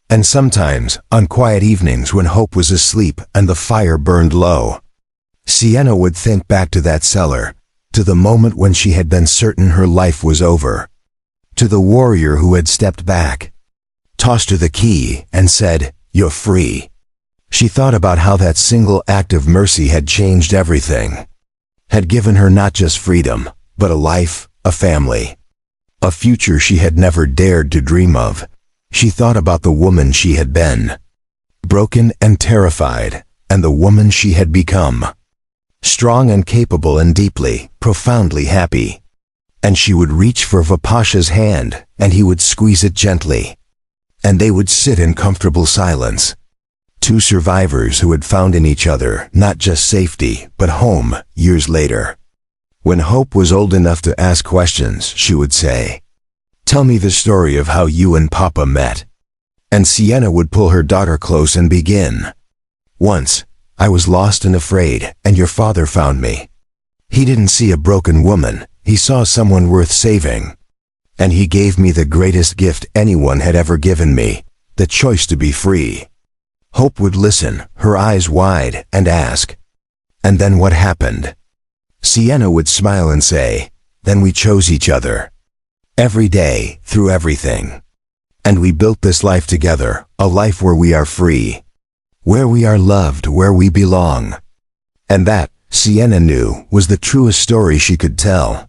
And sometimes, on quiet evenings when Hope was asleep and the fire burned low, Sienna would think back to that cellar, to the moment when she had been certain her life was over. to the warrior who had stepped back, tossed her the key, and said, "You're free." She thought about how that single act of mercy had changed everything, had given her not just freedom, but a life, a family, a future she had never dared to dream of. She thought about the woman she had been, broken and terrified, and the woman she had become, strong and capable and deeply, profoundly happy. And she would reach for Vipasha's hand, and he would squeeze it gently, and they would sit in comfortable silence. Two survivors who had found in each other not just safety, but home, years later. When Hope was old enough to ask questions, she would say, "Tell me the story of how you and Papa met." And Sienna would pull her daughter close and begin. "Once, I was lost and afraid, and your father found me. He didn't see a broken woman, he saw someone worth saving. And he gave me the greatest gift anyone had ever given me, the choice to be free." Hope would listen, her eyes wide, and ask, "And then what happened?" Sienna would smile and say, "Then we chose each other. Every day, through everything. And we built this life together, a life where we are free, where we are loved, where we belong." And that, Sienna knew, was the truest story she could tell.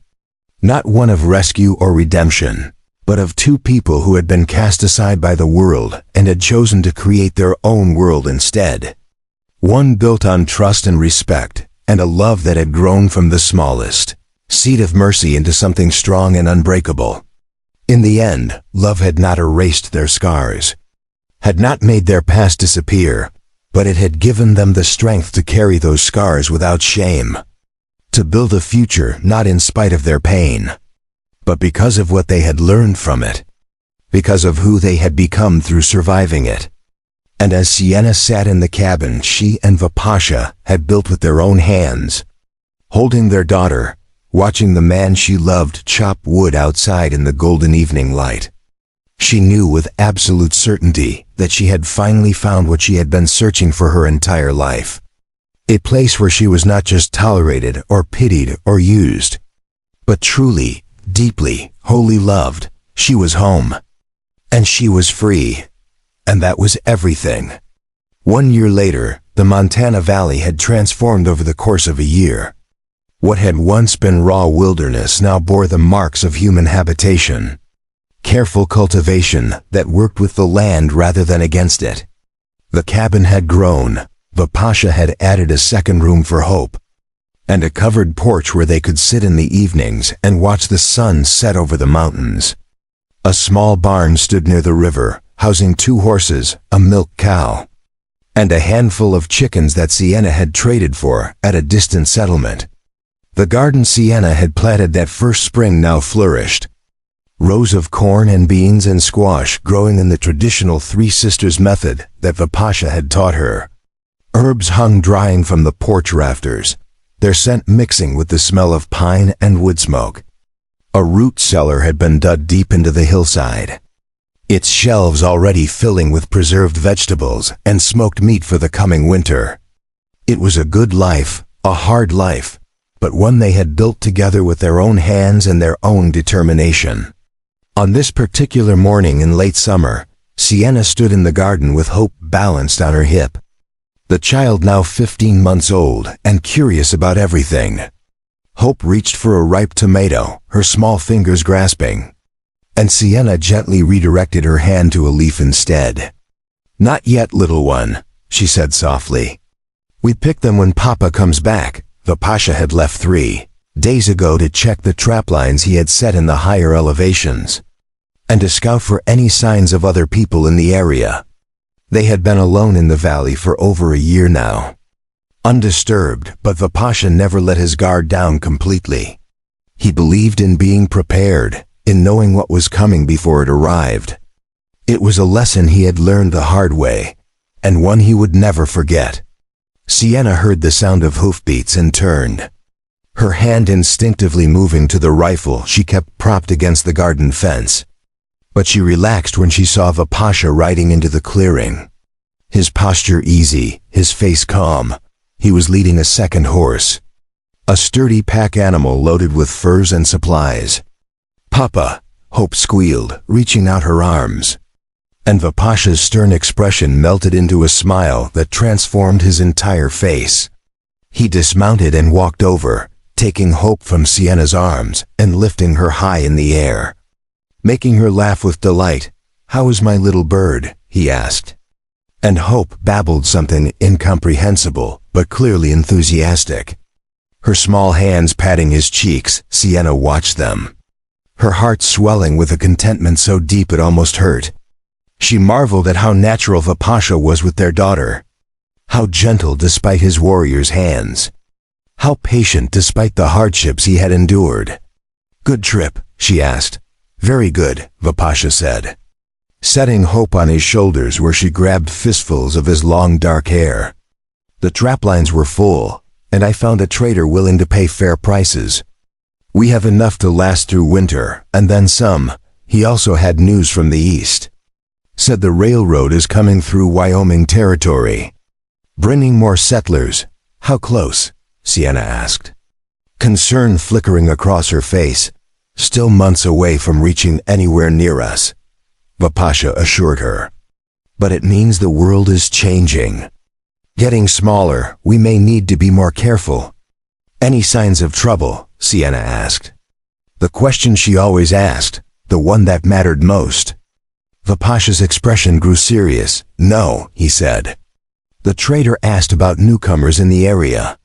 Not one of rescue or redemption, but of two people who had been cast aside by the world and had chosen to create their own world instead. One built on trust and respect, and a love that had grown from the smallest seed of mercy into something strong and unbreakable. In the end, love had not erased their scars, had not made their past disappear, but it had given them the strength to carry those scars without shame, to build a future not in spite of their pain, but because of what they had learned from it, because of who they had become through surviving it. And as Sienna sat in the cabin she and Vipasha had built with their own hands, holding their daughter, watching the man she loved chop wood outside in the golden evening light, she knew with absolute certainty that she had finally found what she had been searching for her entire life. A place where she was not just tolerated or pitied or used, but truly, deeply, wholly loved. She was home. And she was free. And that was everything. 1 year later, the Montana Valley had transformed over the course of a year. What had once been raw wilderness now bore the marks of human habitation. Careful cultivation that worked with the land rather than against it. The cabin had grown. Vipasha had added a second room for Hope, and a covered porch where they could sit in the evenings and watch the sun set over the mountains. A small barn stood near the river, housing 2 horses, a milk cow, and a handful of chickens that Sienna had traded for at a distant settlement. The garden Sienna had planted that first spring now flourished. Rows of corn and beans and squash growing in the traditional Three Sisters method that Vipasha had taught her. Herbs hung drying from the porch rafters, their scent mixing with the smell of pine and wood smoke. A root cellar had been dug deep into the hillside, its shelves already filling with preserved vegetables and smoked meat for the coming winter. It was a good life, a hard life, but one they had built together with their own hands and their own determination. On this particular morning in late summer, Sienna stood in the garden with Hope balanced on her hip. The child now 15 months old and curious about everything. Hope reached for a ripe tomato, her small fingers grasping, and Sienna gently redirected her hand to a leaf instead. "Not yet, little one," she said softly. "We pick them when Papa comes back." Vipasha had left 3 days ago to check the trap lines he had set in the higher elevations, and to scout for any signs of other people in the area. They had been alone in the valley for over a year now. Undisturbed, but Vipasha never let his guard down completely. He believed in being prepared, in knowing what was coming before it arrived. It was a lesson he had learned the hard way, and one he would never forget. Sienna heard the sound of hoofbeats and turned, her hand instinctively moving to the rifle she kept propped against the garden fence. But she relaxed when she saw Vipasha riding into the clearing. His posture easy, his face calm. He was leading a second horse, a sturdy pack animal loaded with furs and supplies. "Papa," Hope squealed, reaching out her arms. And Vipasha's stern expression melted into a smile that transformed his entire face. He dismounted and walked over, taking Hope from Sienna's arms and lifting her high in the air. Making her laugh with delight. "How is my little bird?" he asked. And Hope babbled something incomprehensible, but clearly enthusiastic. Her small hands patting his cheeks, Sienna watched them. Her heart swelling with a contentment so deep it almost hurt. She marveled at how natural Vipasha was with their daughter. How gentle despite his warrior's hands. How patient despite the hardships he had endured. "Good trip?" she asked. "Very good," Vipasha said, setting Hope on his shoulders where she grabbed fistfuls of his long dark hair. "The traplines were full, and I found a trader willing to pay fair prices. We have enough to last through winter, and then some." He also had news from the east. Said the railroad is coming through Wyoming territory, bringing more settlers. "How close?" Sienna asked, concern flickering across her face. "Still months away from reaching anywhere near us," Vipasha assured her. "But it means the world is changing. Getting smaller, we may need to be more careful." "Any signs of trouble?" Sienna asked. The question she always asked, the one that mattered most. Vipasha's expression grew serious. "No," he said. "The trader asked about newcomers in the area.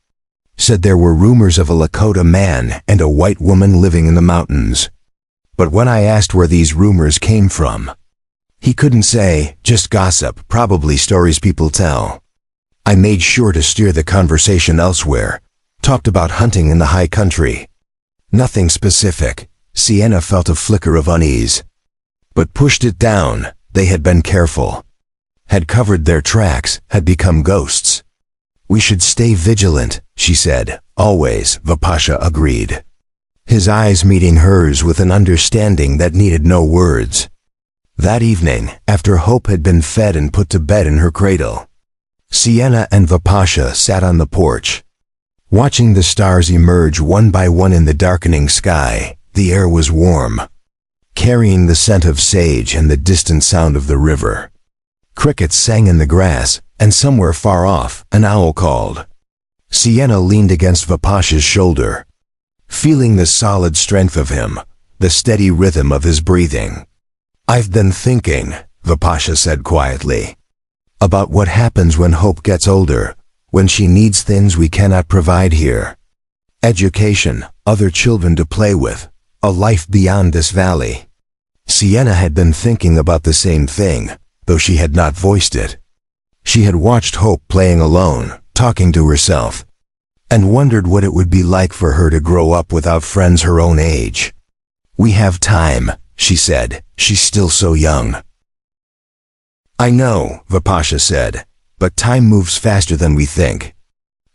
Said there were rumors of a Lakota man and a white woman living in the mountains. But when I asked where these rumors came from, he couldn't say, just gossip, probably stories people tell. I made sure to steer the conversation elsewhere, talked about hunting in the high country. Nothing specific." Sienna felt a flicker of unease, but pushed it down. They had been careful, had covered their tracks, had become ghosts. "We should stay vigilant," she said. "Always," Vipasha agreed, his eyes meeting hers with an understanding that needed no words. That evening, after Hope had been fed and put to bed in her cradle, Sienna and Vipasha sat on the porch, watching the stars emerge one by one in the darkening sky. The air was warm, carrying the scent of sage and the distant sound of the river. Crickets sang in the grass, and somewhere far off, an owl called. Sienna leaned against Vipasha's shoulder, feeling the solid strength of him, the steady rhythm of his breathing. "I've been thinking," Vipasha said quietly, "about what happens when Hope gets older, when she needs things we cannot provide here. Education, other children to play with, a life beyond this valley." Sienna had been thinking about the same thing, though she had not voiced it. She had watched Hope playing alone, talking to herself, and wondered what it would be like for her to grow up without friends her own age. "We have time," she said. "She's still so young." "I know," Vipasha said, "but time moves faster than we think.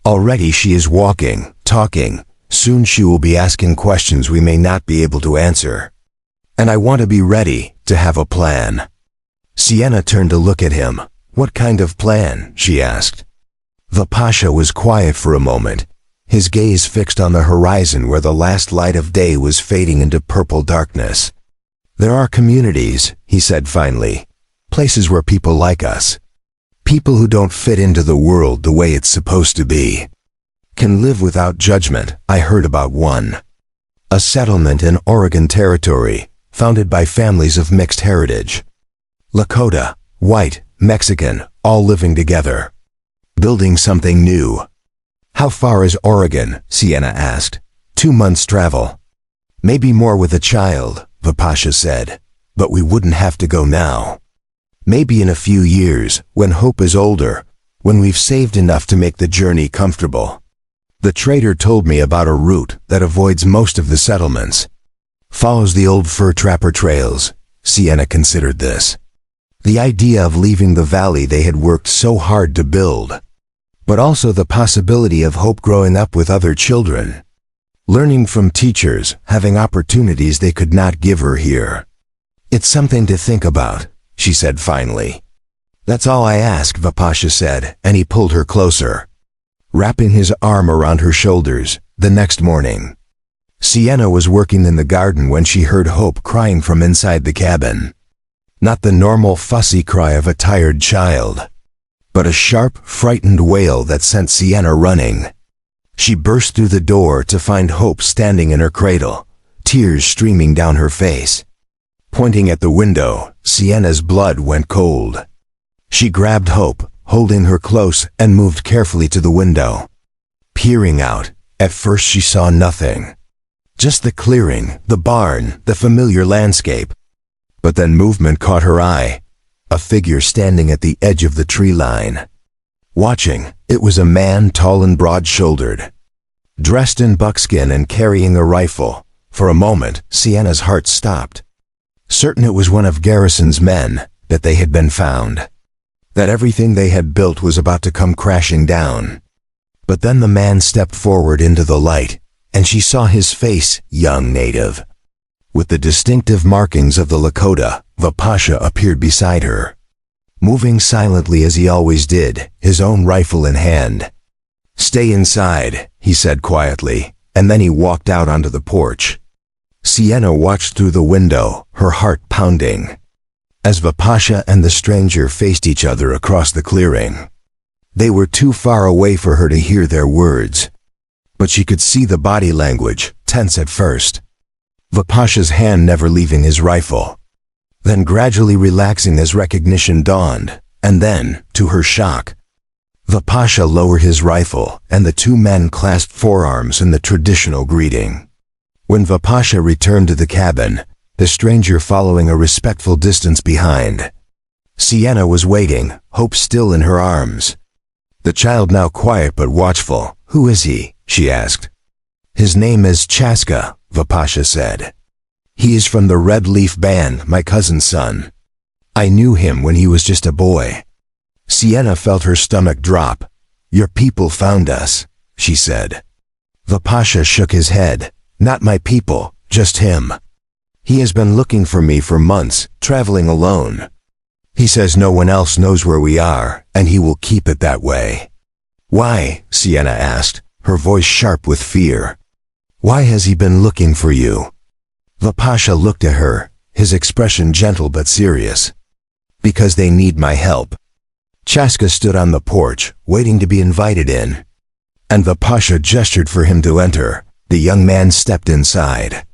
Already she is walking, talking. Soon she will be asking questions we may not be able to answer. And I want to be ready, to have a plan." Sienna turned to look at him. "What kind of plan?" she asked. Vipasha was quiet for a moment, his gaze fixed on the horizon where the last light of day was fading into purple darkness. "There are communities," he said finally, "places where people like us, people who don't fit into the world the way it's supposed to be, can live without judgment." I heard about one. A settlement in Oregon Territory, founded by families of mixed heritage. Lakota, white, Mexican, all living together, building something new. "How far is Oregon?" Sienna asked. 2 months' travel. "Maybe more with a child," Vipasha said, "but we wouldn't have to go now. Maybe in a few years, when Hope is older, when we've saved enough to make the journey comfortable." The trader told me about a route that avoids most of the settlements. Follows the old fur trapper trails. Sienna considered this. The idea of leaving the valley they had worked so hard to build, but also the possibility of Hope growing up with other children, learning from teachers, having opportunities they could not give her here. "It's something to think about," she said finally. "That's all I ask," Vipasha said, and he pulled her closer, wrapping his arm around her shoulders. The next morning, Sienna was working in the garden when she heard Hope crying from inside the cabin. Not the normal fussy cry of a tired child, but a sharp, frightened wail that sent Sienna running. She burst through the door to find Hope standing in her cradle, tears streaming down her face. Pointing at the window, Sienna's blood went cold. She grabbed Hope, holding her close, and moved carefully to the window. Peering out, at first she saw nothing. Just the clearing, the barn, the familiar landscape. But then movement caught her eye. A figure standing at the edge of the tree line. Watching, it was a man tall and broad-shouldered, dressed in buckskin and carrying a rifle. For a moment, Sienna's heart stopped. Certain it was one of Garrison's men, that they had been found. That everything they had built was about to come crashing down. But then the man stepped forward into the light, and she saw his face, young native. With the distinctive markings of the Lakota, Vapasha appeared beside her, moving silently as he always did, his own rifle in hand. "Stay inside," he said quietly, and then he walked out onto the porch. Sienna watched through the window, her heart pounding, as Vapasha and the stranger faced each other across the clearing. They were too far away for her to hear their words, but she could see the body language, tense at first. Vapasha's hand never leaving his rifle, then gradually relaxing as recognition dawned, and then, to her shock, Vapasha lowered his rifle, and the two men clasped forearms in the traditional greeting. When Vapasha returned to the cabin, the stranger following a respectful distance behind. Sienna was waiting, Hope still in her arms. The child now quiet but watchful. "Who is he?" she asked. "His name is Chaska," Vapasha said. "He is from the Red Leaf Band, my cousin's son. I knew him when he was just a boy." Sienna felt her stomach drop. "Your people found us," she said. Vapasha shook his head. "Not my people, just him. He has been looking for me for months, traveling alone. He says no one else knows where we are, and he will keep it that way." "Why?" Sienna asked, her voice sharp with fear. "Why has he been looking for you?" Vapasha looked at her, his expression gentle but serious. "Because they need my help." Chaska stood on the porch, waiting to be invited in, and Vapasha gestured for him to enter. The young man stepped inside,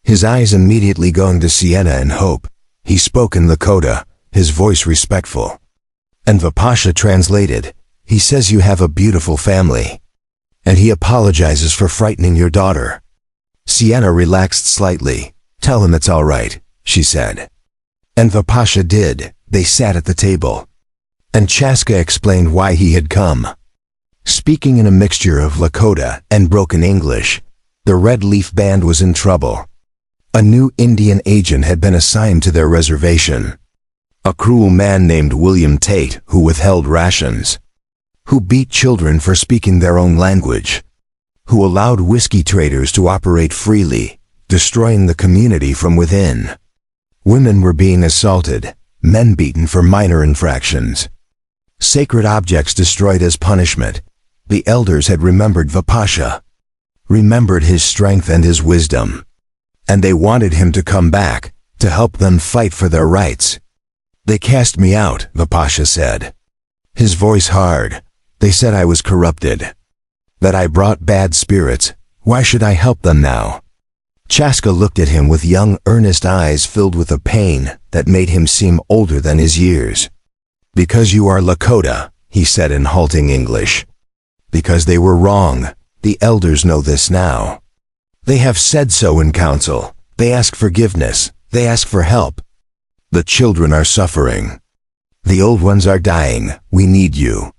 his eyes immediately going to Sienna and Hope. He spoke in Lakota, his voice respectful. And Vapasha translated, "He says you have a beautiful family, and he apologizes for frightening your daughter." Sienna relaxed slightly. "Tell him it's all right," she said. And Vapasha did. They sat at the table, and Chaska explained why he had come. Speaking in a mixture of Lakota and broken English, the Red Leaf Band was in trouble. A new Indian agent had been assigned to their reservation. A cruel man named William Tate who withheld rations, who beat children for speaking their own language, who allowed whiskey traders to operate freely, destroying the community from within. Women were being assaulted, men beaten for minor infractions, sacred objects destroyed as punishment. The elders had remembered Vapasha, remembered his strength and his wisdom, and they wanted him to come back, to help them fight for their rights. "They cast me out," Vapasha said, his voice hard. "They said I was corrupted, that I brought bad spirits. Why should I help them now?" Chaska looked at him with young, earnest eyes filled with a pain that made him seem older than his years. "Because you are Lakota," he said in halting English. "Because they were wrong. The elders know this now. They have said so in council. They ask forgiveness. They ask for help. The children are suffering. The old ones are dying. We need you."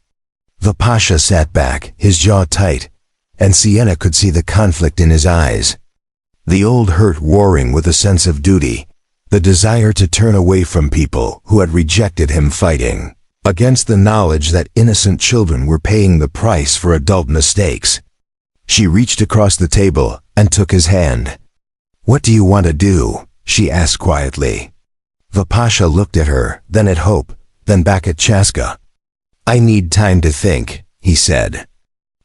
Vapasha sat back, his jaw tight, and Sienna could see the conflict in his eyes. The old hurt warring with a sense of duty, the desire to turn away from people who had rejected him, fighting against the knowledge that innocent children were paying the price for adult mistakes. She reached across the table and took his hand. "What do you want to do?" she asked quietly. Vapasha looked at her, then at Hope, then back at Chaska. "I need time to think," he said.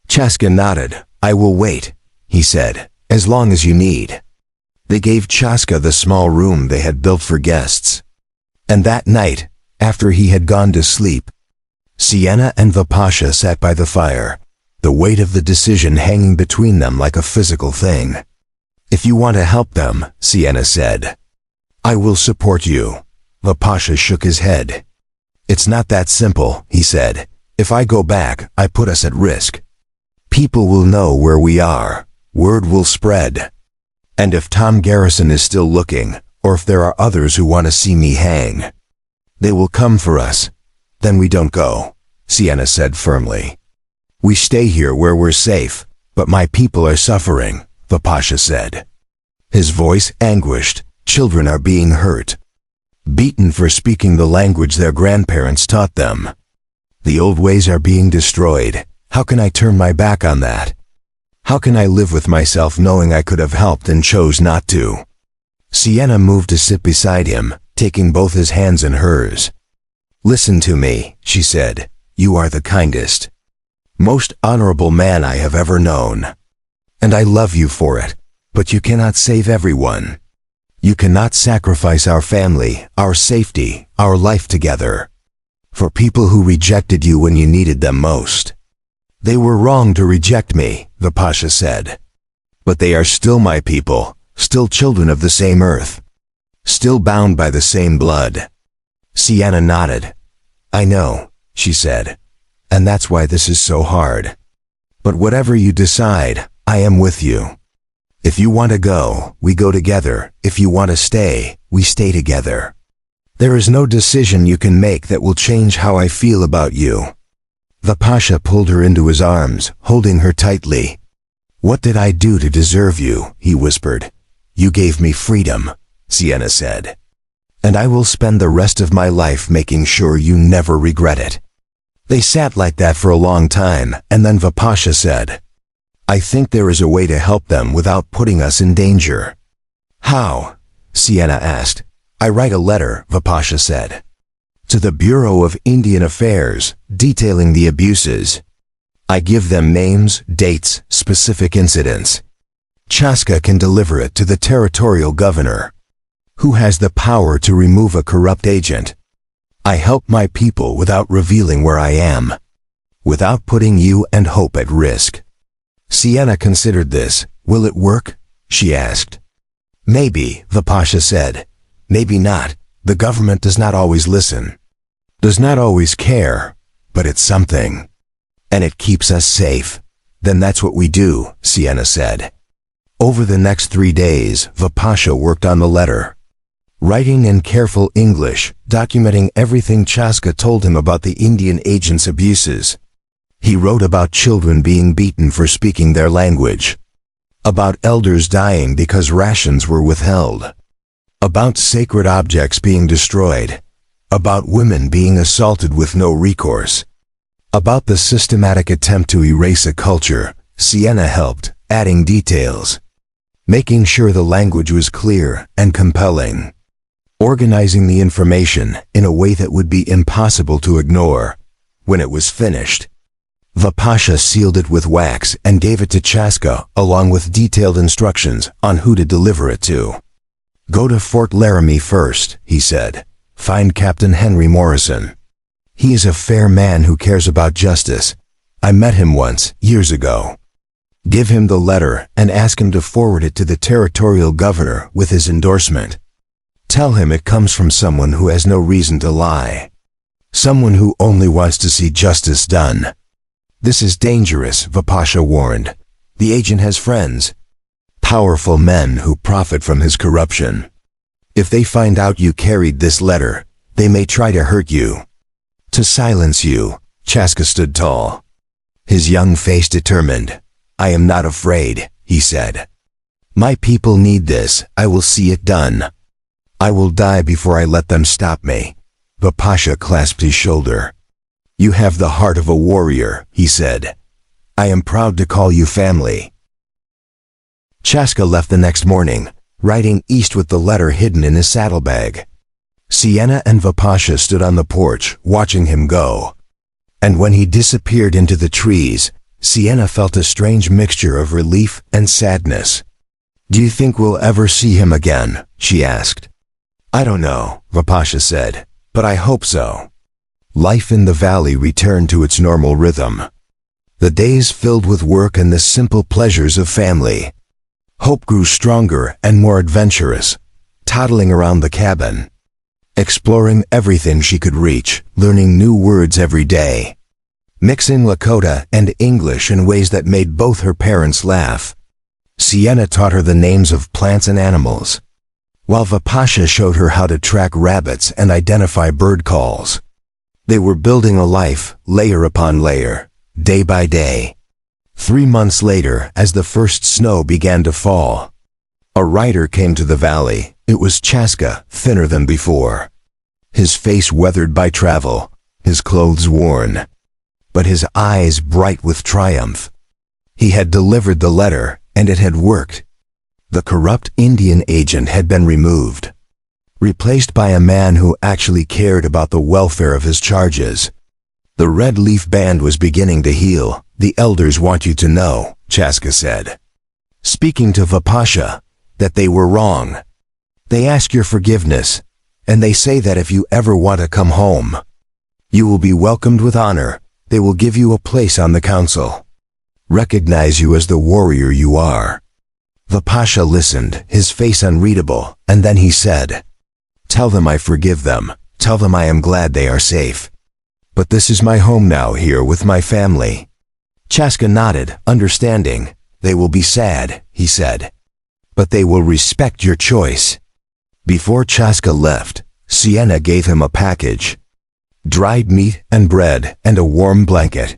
Chaska nodded. "I will wait," he said, As long as you need. They gave Chaska the small room they had built for guests. And that night, after he had gone to sleep, Sienna and Vipasha sat by the fire, the weight of the decision hanging between them like a physical thing. If you want to help them, Sienna said, I will support you. Vipasha shook his head. It's not that simple, he said. If I go back, I put us at risk. People will know where we are. Word will spread. And if Tom Garrison is still looking, or if there are others who want to see me hang, they will come for us. Then we don't go, Sienna said firmly. We stay here where we're safe, but my people are suffering, Vipasha said. His voice anguished. Children are being hurt. Beaten for speaking the language their grandparents taught them. The old ways are being destroyed. How can I turn my back on that? How can I live with myself knowing I could have helped and chose not to? Sienna moved to sit beside him, taking both his hands in hers. Listen to me, she said. You are the kindest, most honorable man I have ever known. And I love you for it, but you cannot save everyone. You cannot sacrifice our family, our safety, our life together, for people who rejected you when you needed them most. They were wrong to reject me, Vipasha said. But they are still my people, still children of the same earth, still bound by the same blood. Sienna nodded. I know, she said, and that's why this is so hard. But whatever you decide, I am with you. If you want to go, we go together. If you want to stay, we stay together. There is no decision you can make that will change how I feel about you. Vipasha pulled her into his arms, holding her tightly. What did I do to deserve you? He whispered. You gave me freedom, Sienna said. And I will spend the rest of my life making sure you never regret it. They sat like that for a long time, and then Vipasha said, I think there is a way to help them without putting us in danger. How? Sienna asked. I write a letter, Vipasha said, to the Bureau of Indian Affairs, detailing the abuses. I give them names, dates, specific incidents. Chaska can deliver it to the territorial governor, who has the power to remove a corrupt agent. I help my people without revealing where I am, without putting you and Hope at risk. Sienna considered this. Will it work? She asked. Maybe, Vipasha said. Maybe not. The government does not always listen, does not always care, but it's something. And it keeps us safe. Then that's what we do, Sienna said. Over the next 3 days, Vipasha worked on the letter, writing in careful English, documenting everything Chaska told him about the Indian agent's abuses. He wrote about children being beaten for speaking their language, about elders dying because rations were withheld, about sacred objects being destroyed, about women being assaulted with no recourse, about the systematic attempt to erase a culture. Sienna helped, adding details, making sure the language was clear and compelling, organizing the information in a way that would be impossible to ignore. When it was finished, Vipasha sealed it with wax and gave it to Chaska along with detailed instructions on who to deliver it to. Go to Fort Laramie first, he said. Find Captain Henry Morrison. He is a fair man who cares about justice. I met him once, years ago. Give him the letter and ask him to forward it to the territorial governor with his endorsement. Tell him it comes from someone who has no reason to lie, someone who only wants to see justice done. This is dangerous, Vipasha warned. The agent has friends, powerful men who profit from his corruption. If they find out you carried this letter, they may try to hurt you, to silence you. Chaska stood tall, his young face determined. I am not afraid, he said. My people need this. I will see it done. I will die before I let them stop me. Vipasha clasped his shoulder. You have the heart of a warrior, he said. I am proud to call you family. Chaska left the next morning, riding east with the letter hidden in his saddlebag. Sienna and Vipasha stood on the porch, watching him go. And when he disappeared into the trees, Sienna felt a strange mixture of relief and sadness. "Do you think we'll ever see him again?" she asked. "I don't know," Vipasha said, "but I hope so." Life in the valley returned to its normal rhythm. The days filled with work and the simple pleasures of family. Hope grew stronger and more adventurous, toddling around the cabin, exploring everything she could reach, learning new words every day, mixing Lakota and English in ways that made both her parents laugh. Sienna taught her the names of plants and animals, while Vipasha showed her how to track rabbits and identify bird calls. They were building a life, layer upon layer, day by day. 3 months later, as the first snow began to fall, a rider came to the valley. It was Chaska, thinner than before. His face weathered by travel, his clothes worn, but his eyes bright with triumph. He had delivered the letter, and it had worked. The corrupt Indian agent had been removed, replaced by a man who actually cared about the welfare of his charges. The Red Leaf Band was beginning to heal. "The elders want you to know," Chaska said, speaking to Vipasha, "that they were wrong. They ask your forgiveness, and they say that if you ever want to come home, you will be welcomed with honor. They will give you a place on the council, recognize you as the warrior you are." Vipasha listened, his face unreadable, and then he said, "Tell them I forgive them. Tell them I am glad they are safe. But this is my home now, here with my family." Chaska nodded, understanding. "They will be sad," he said, "but they will respect your choice." Before Chaska left, Sienna gave him a package: dried meat and bread and a warm blanket,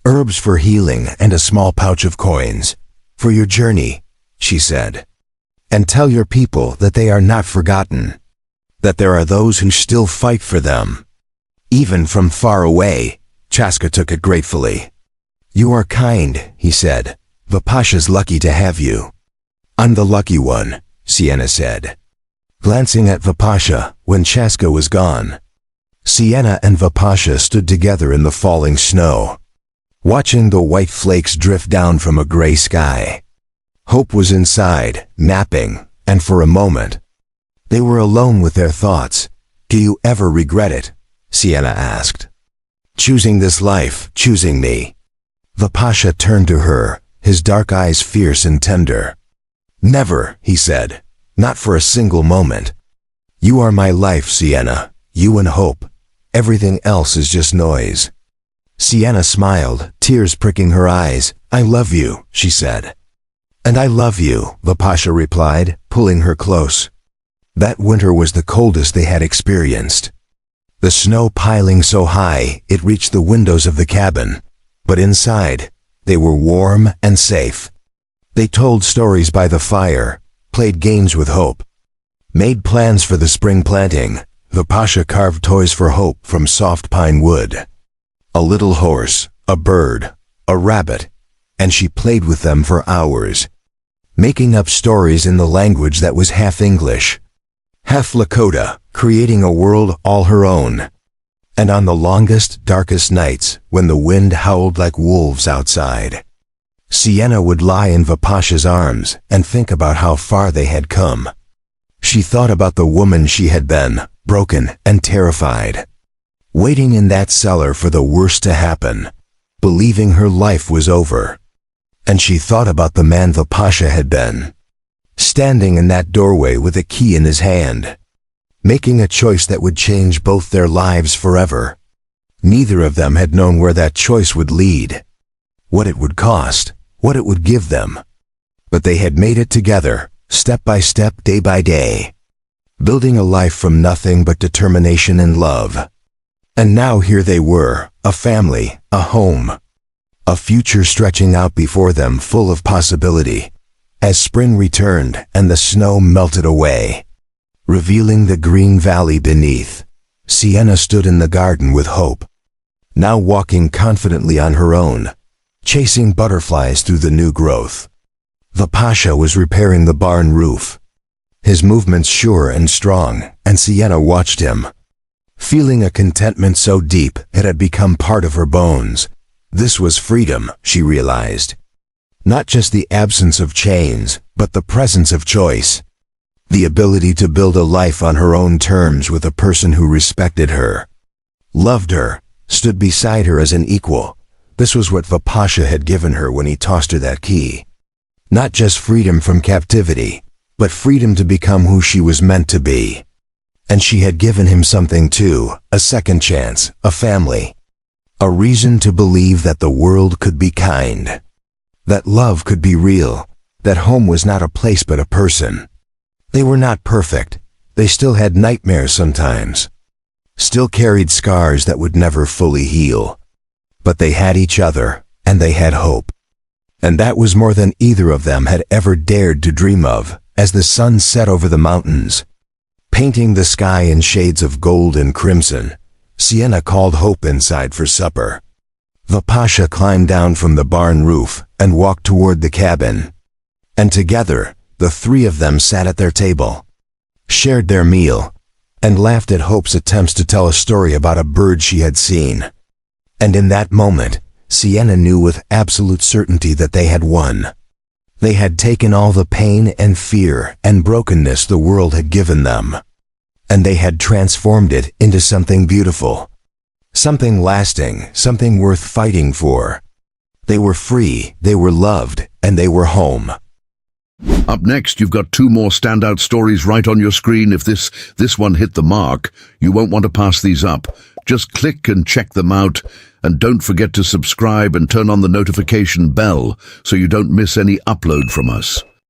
herbs for healing and a small pouch of coins. "For your journey," she said, "and tell your people that they are not forgotten, that there are those who still fight for them, even from far away." Chaska took it gratefully. "You are kind," he said. "Vipasha's lucky to have you." "I'm the lucky one," Sienna said, glancing at Vipasha when Chaska was gone. Sienna and Vipasha stood together in the falling snow, watching the white flakes drift down from a gray sky. Hope was inside, napping, and for a moment, they were alone with their thoughts. "Do you ever regret it?" Sienna asked. "Choosing this life, choosing me?" Vipasha turned to her, his dark eyes fierce and tender. "Never," he said, "not for a single moment. You are my life, Sienna, you and Hope. Everything else is just noise." Sienna smiled, tears pricking her eyes. "I love you," she said. "And I love you," Vipasha replied, pulling her close. That winter was the coldest they had experienced, the snow piling so high it reached the windows of the cabin, but inside, they were warm and safe. They told stories by the fire, played games with Hope, made plans for the spring planting. Vipasha carved toys for Hope from soft pine wood. A little horse, a bird, a rabbit, and she played with them for hours, making up stories in the language that was half English, half Lakota, creating a world all her own. And on the longest, darkest nights, when the wind howled like wolves outside, Sienna would lie in Vipasha's arms and think about how far they had come. She thought about the woman she had been, broken and terrified, waiting in that cellar for the worst to happen, believing her life was over. And she thought about the man Vipasha had been, standing in that doorway with a key in his hand, making a choice that would change both their lives forever. Neither of them had known where that choice would lead, what it would cost, what it would give them. But they had made it together, step by step, day by day, building a life from nothing but determination and love. And now here they were, a family, a home, a future stretching out before them full of possibility. As spring returned and the snow melted away, revealing the green valley beneath, Sienna stood in the garden with Hope, now walking confidently on her own, chasing butterflies through the new growth. Vipasha was repairing the barn roof, his movements sure and strong, and Sienna watched him, feeling a contentment so deep it had become part of her bones. This was freedom, she realized. Not just the absence of chains, but the presence of choice. The ability to build a life on her own terms with a person who respected her, loved her, stood beside her as an equal. This was what Vipasha had given her when he tossed her that key. Not just freedom from captivity, but freedom to become who she was meant to be. And she had given him something too, a second chance, a family. A reason to believe that the world could be kind. That love could be real. That home was not a place but a person. They were not perfect. They still had nightmares sometimes. Still carried scars that would never fully heal. But they had each other, and they had hope. And that was more than either of them had ever dared to dream of. As the sun set over the mountains, painting the sky in shades of gold and crimson, Sienna called Hope inside for supper. Vipasha climbed down from the barn roof and walked toward the cabin. And together, the three of them sat at their table, shared their meal, and laughed at Hope's attempts to tell a story about a bird she had seen. And in that moment, Sienna knew with absolute certainty that they had won. They had taken all the pain and fear and brokenness the world had given them, and they had transformed it into something beautiful, something lasting, something worth fighting for. They were free, they were loved, and they were home. Up next, you've got two more standout stories right on your screen. If this one hit the mark, you won't want to pass these up. Just click and check them out. And don't forget to subscribe and turn on the notification bell so you don't miss any upload from us.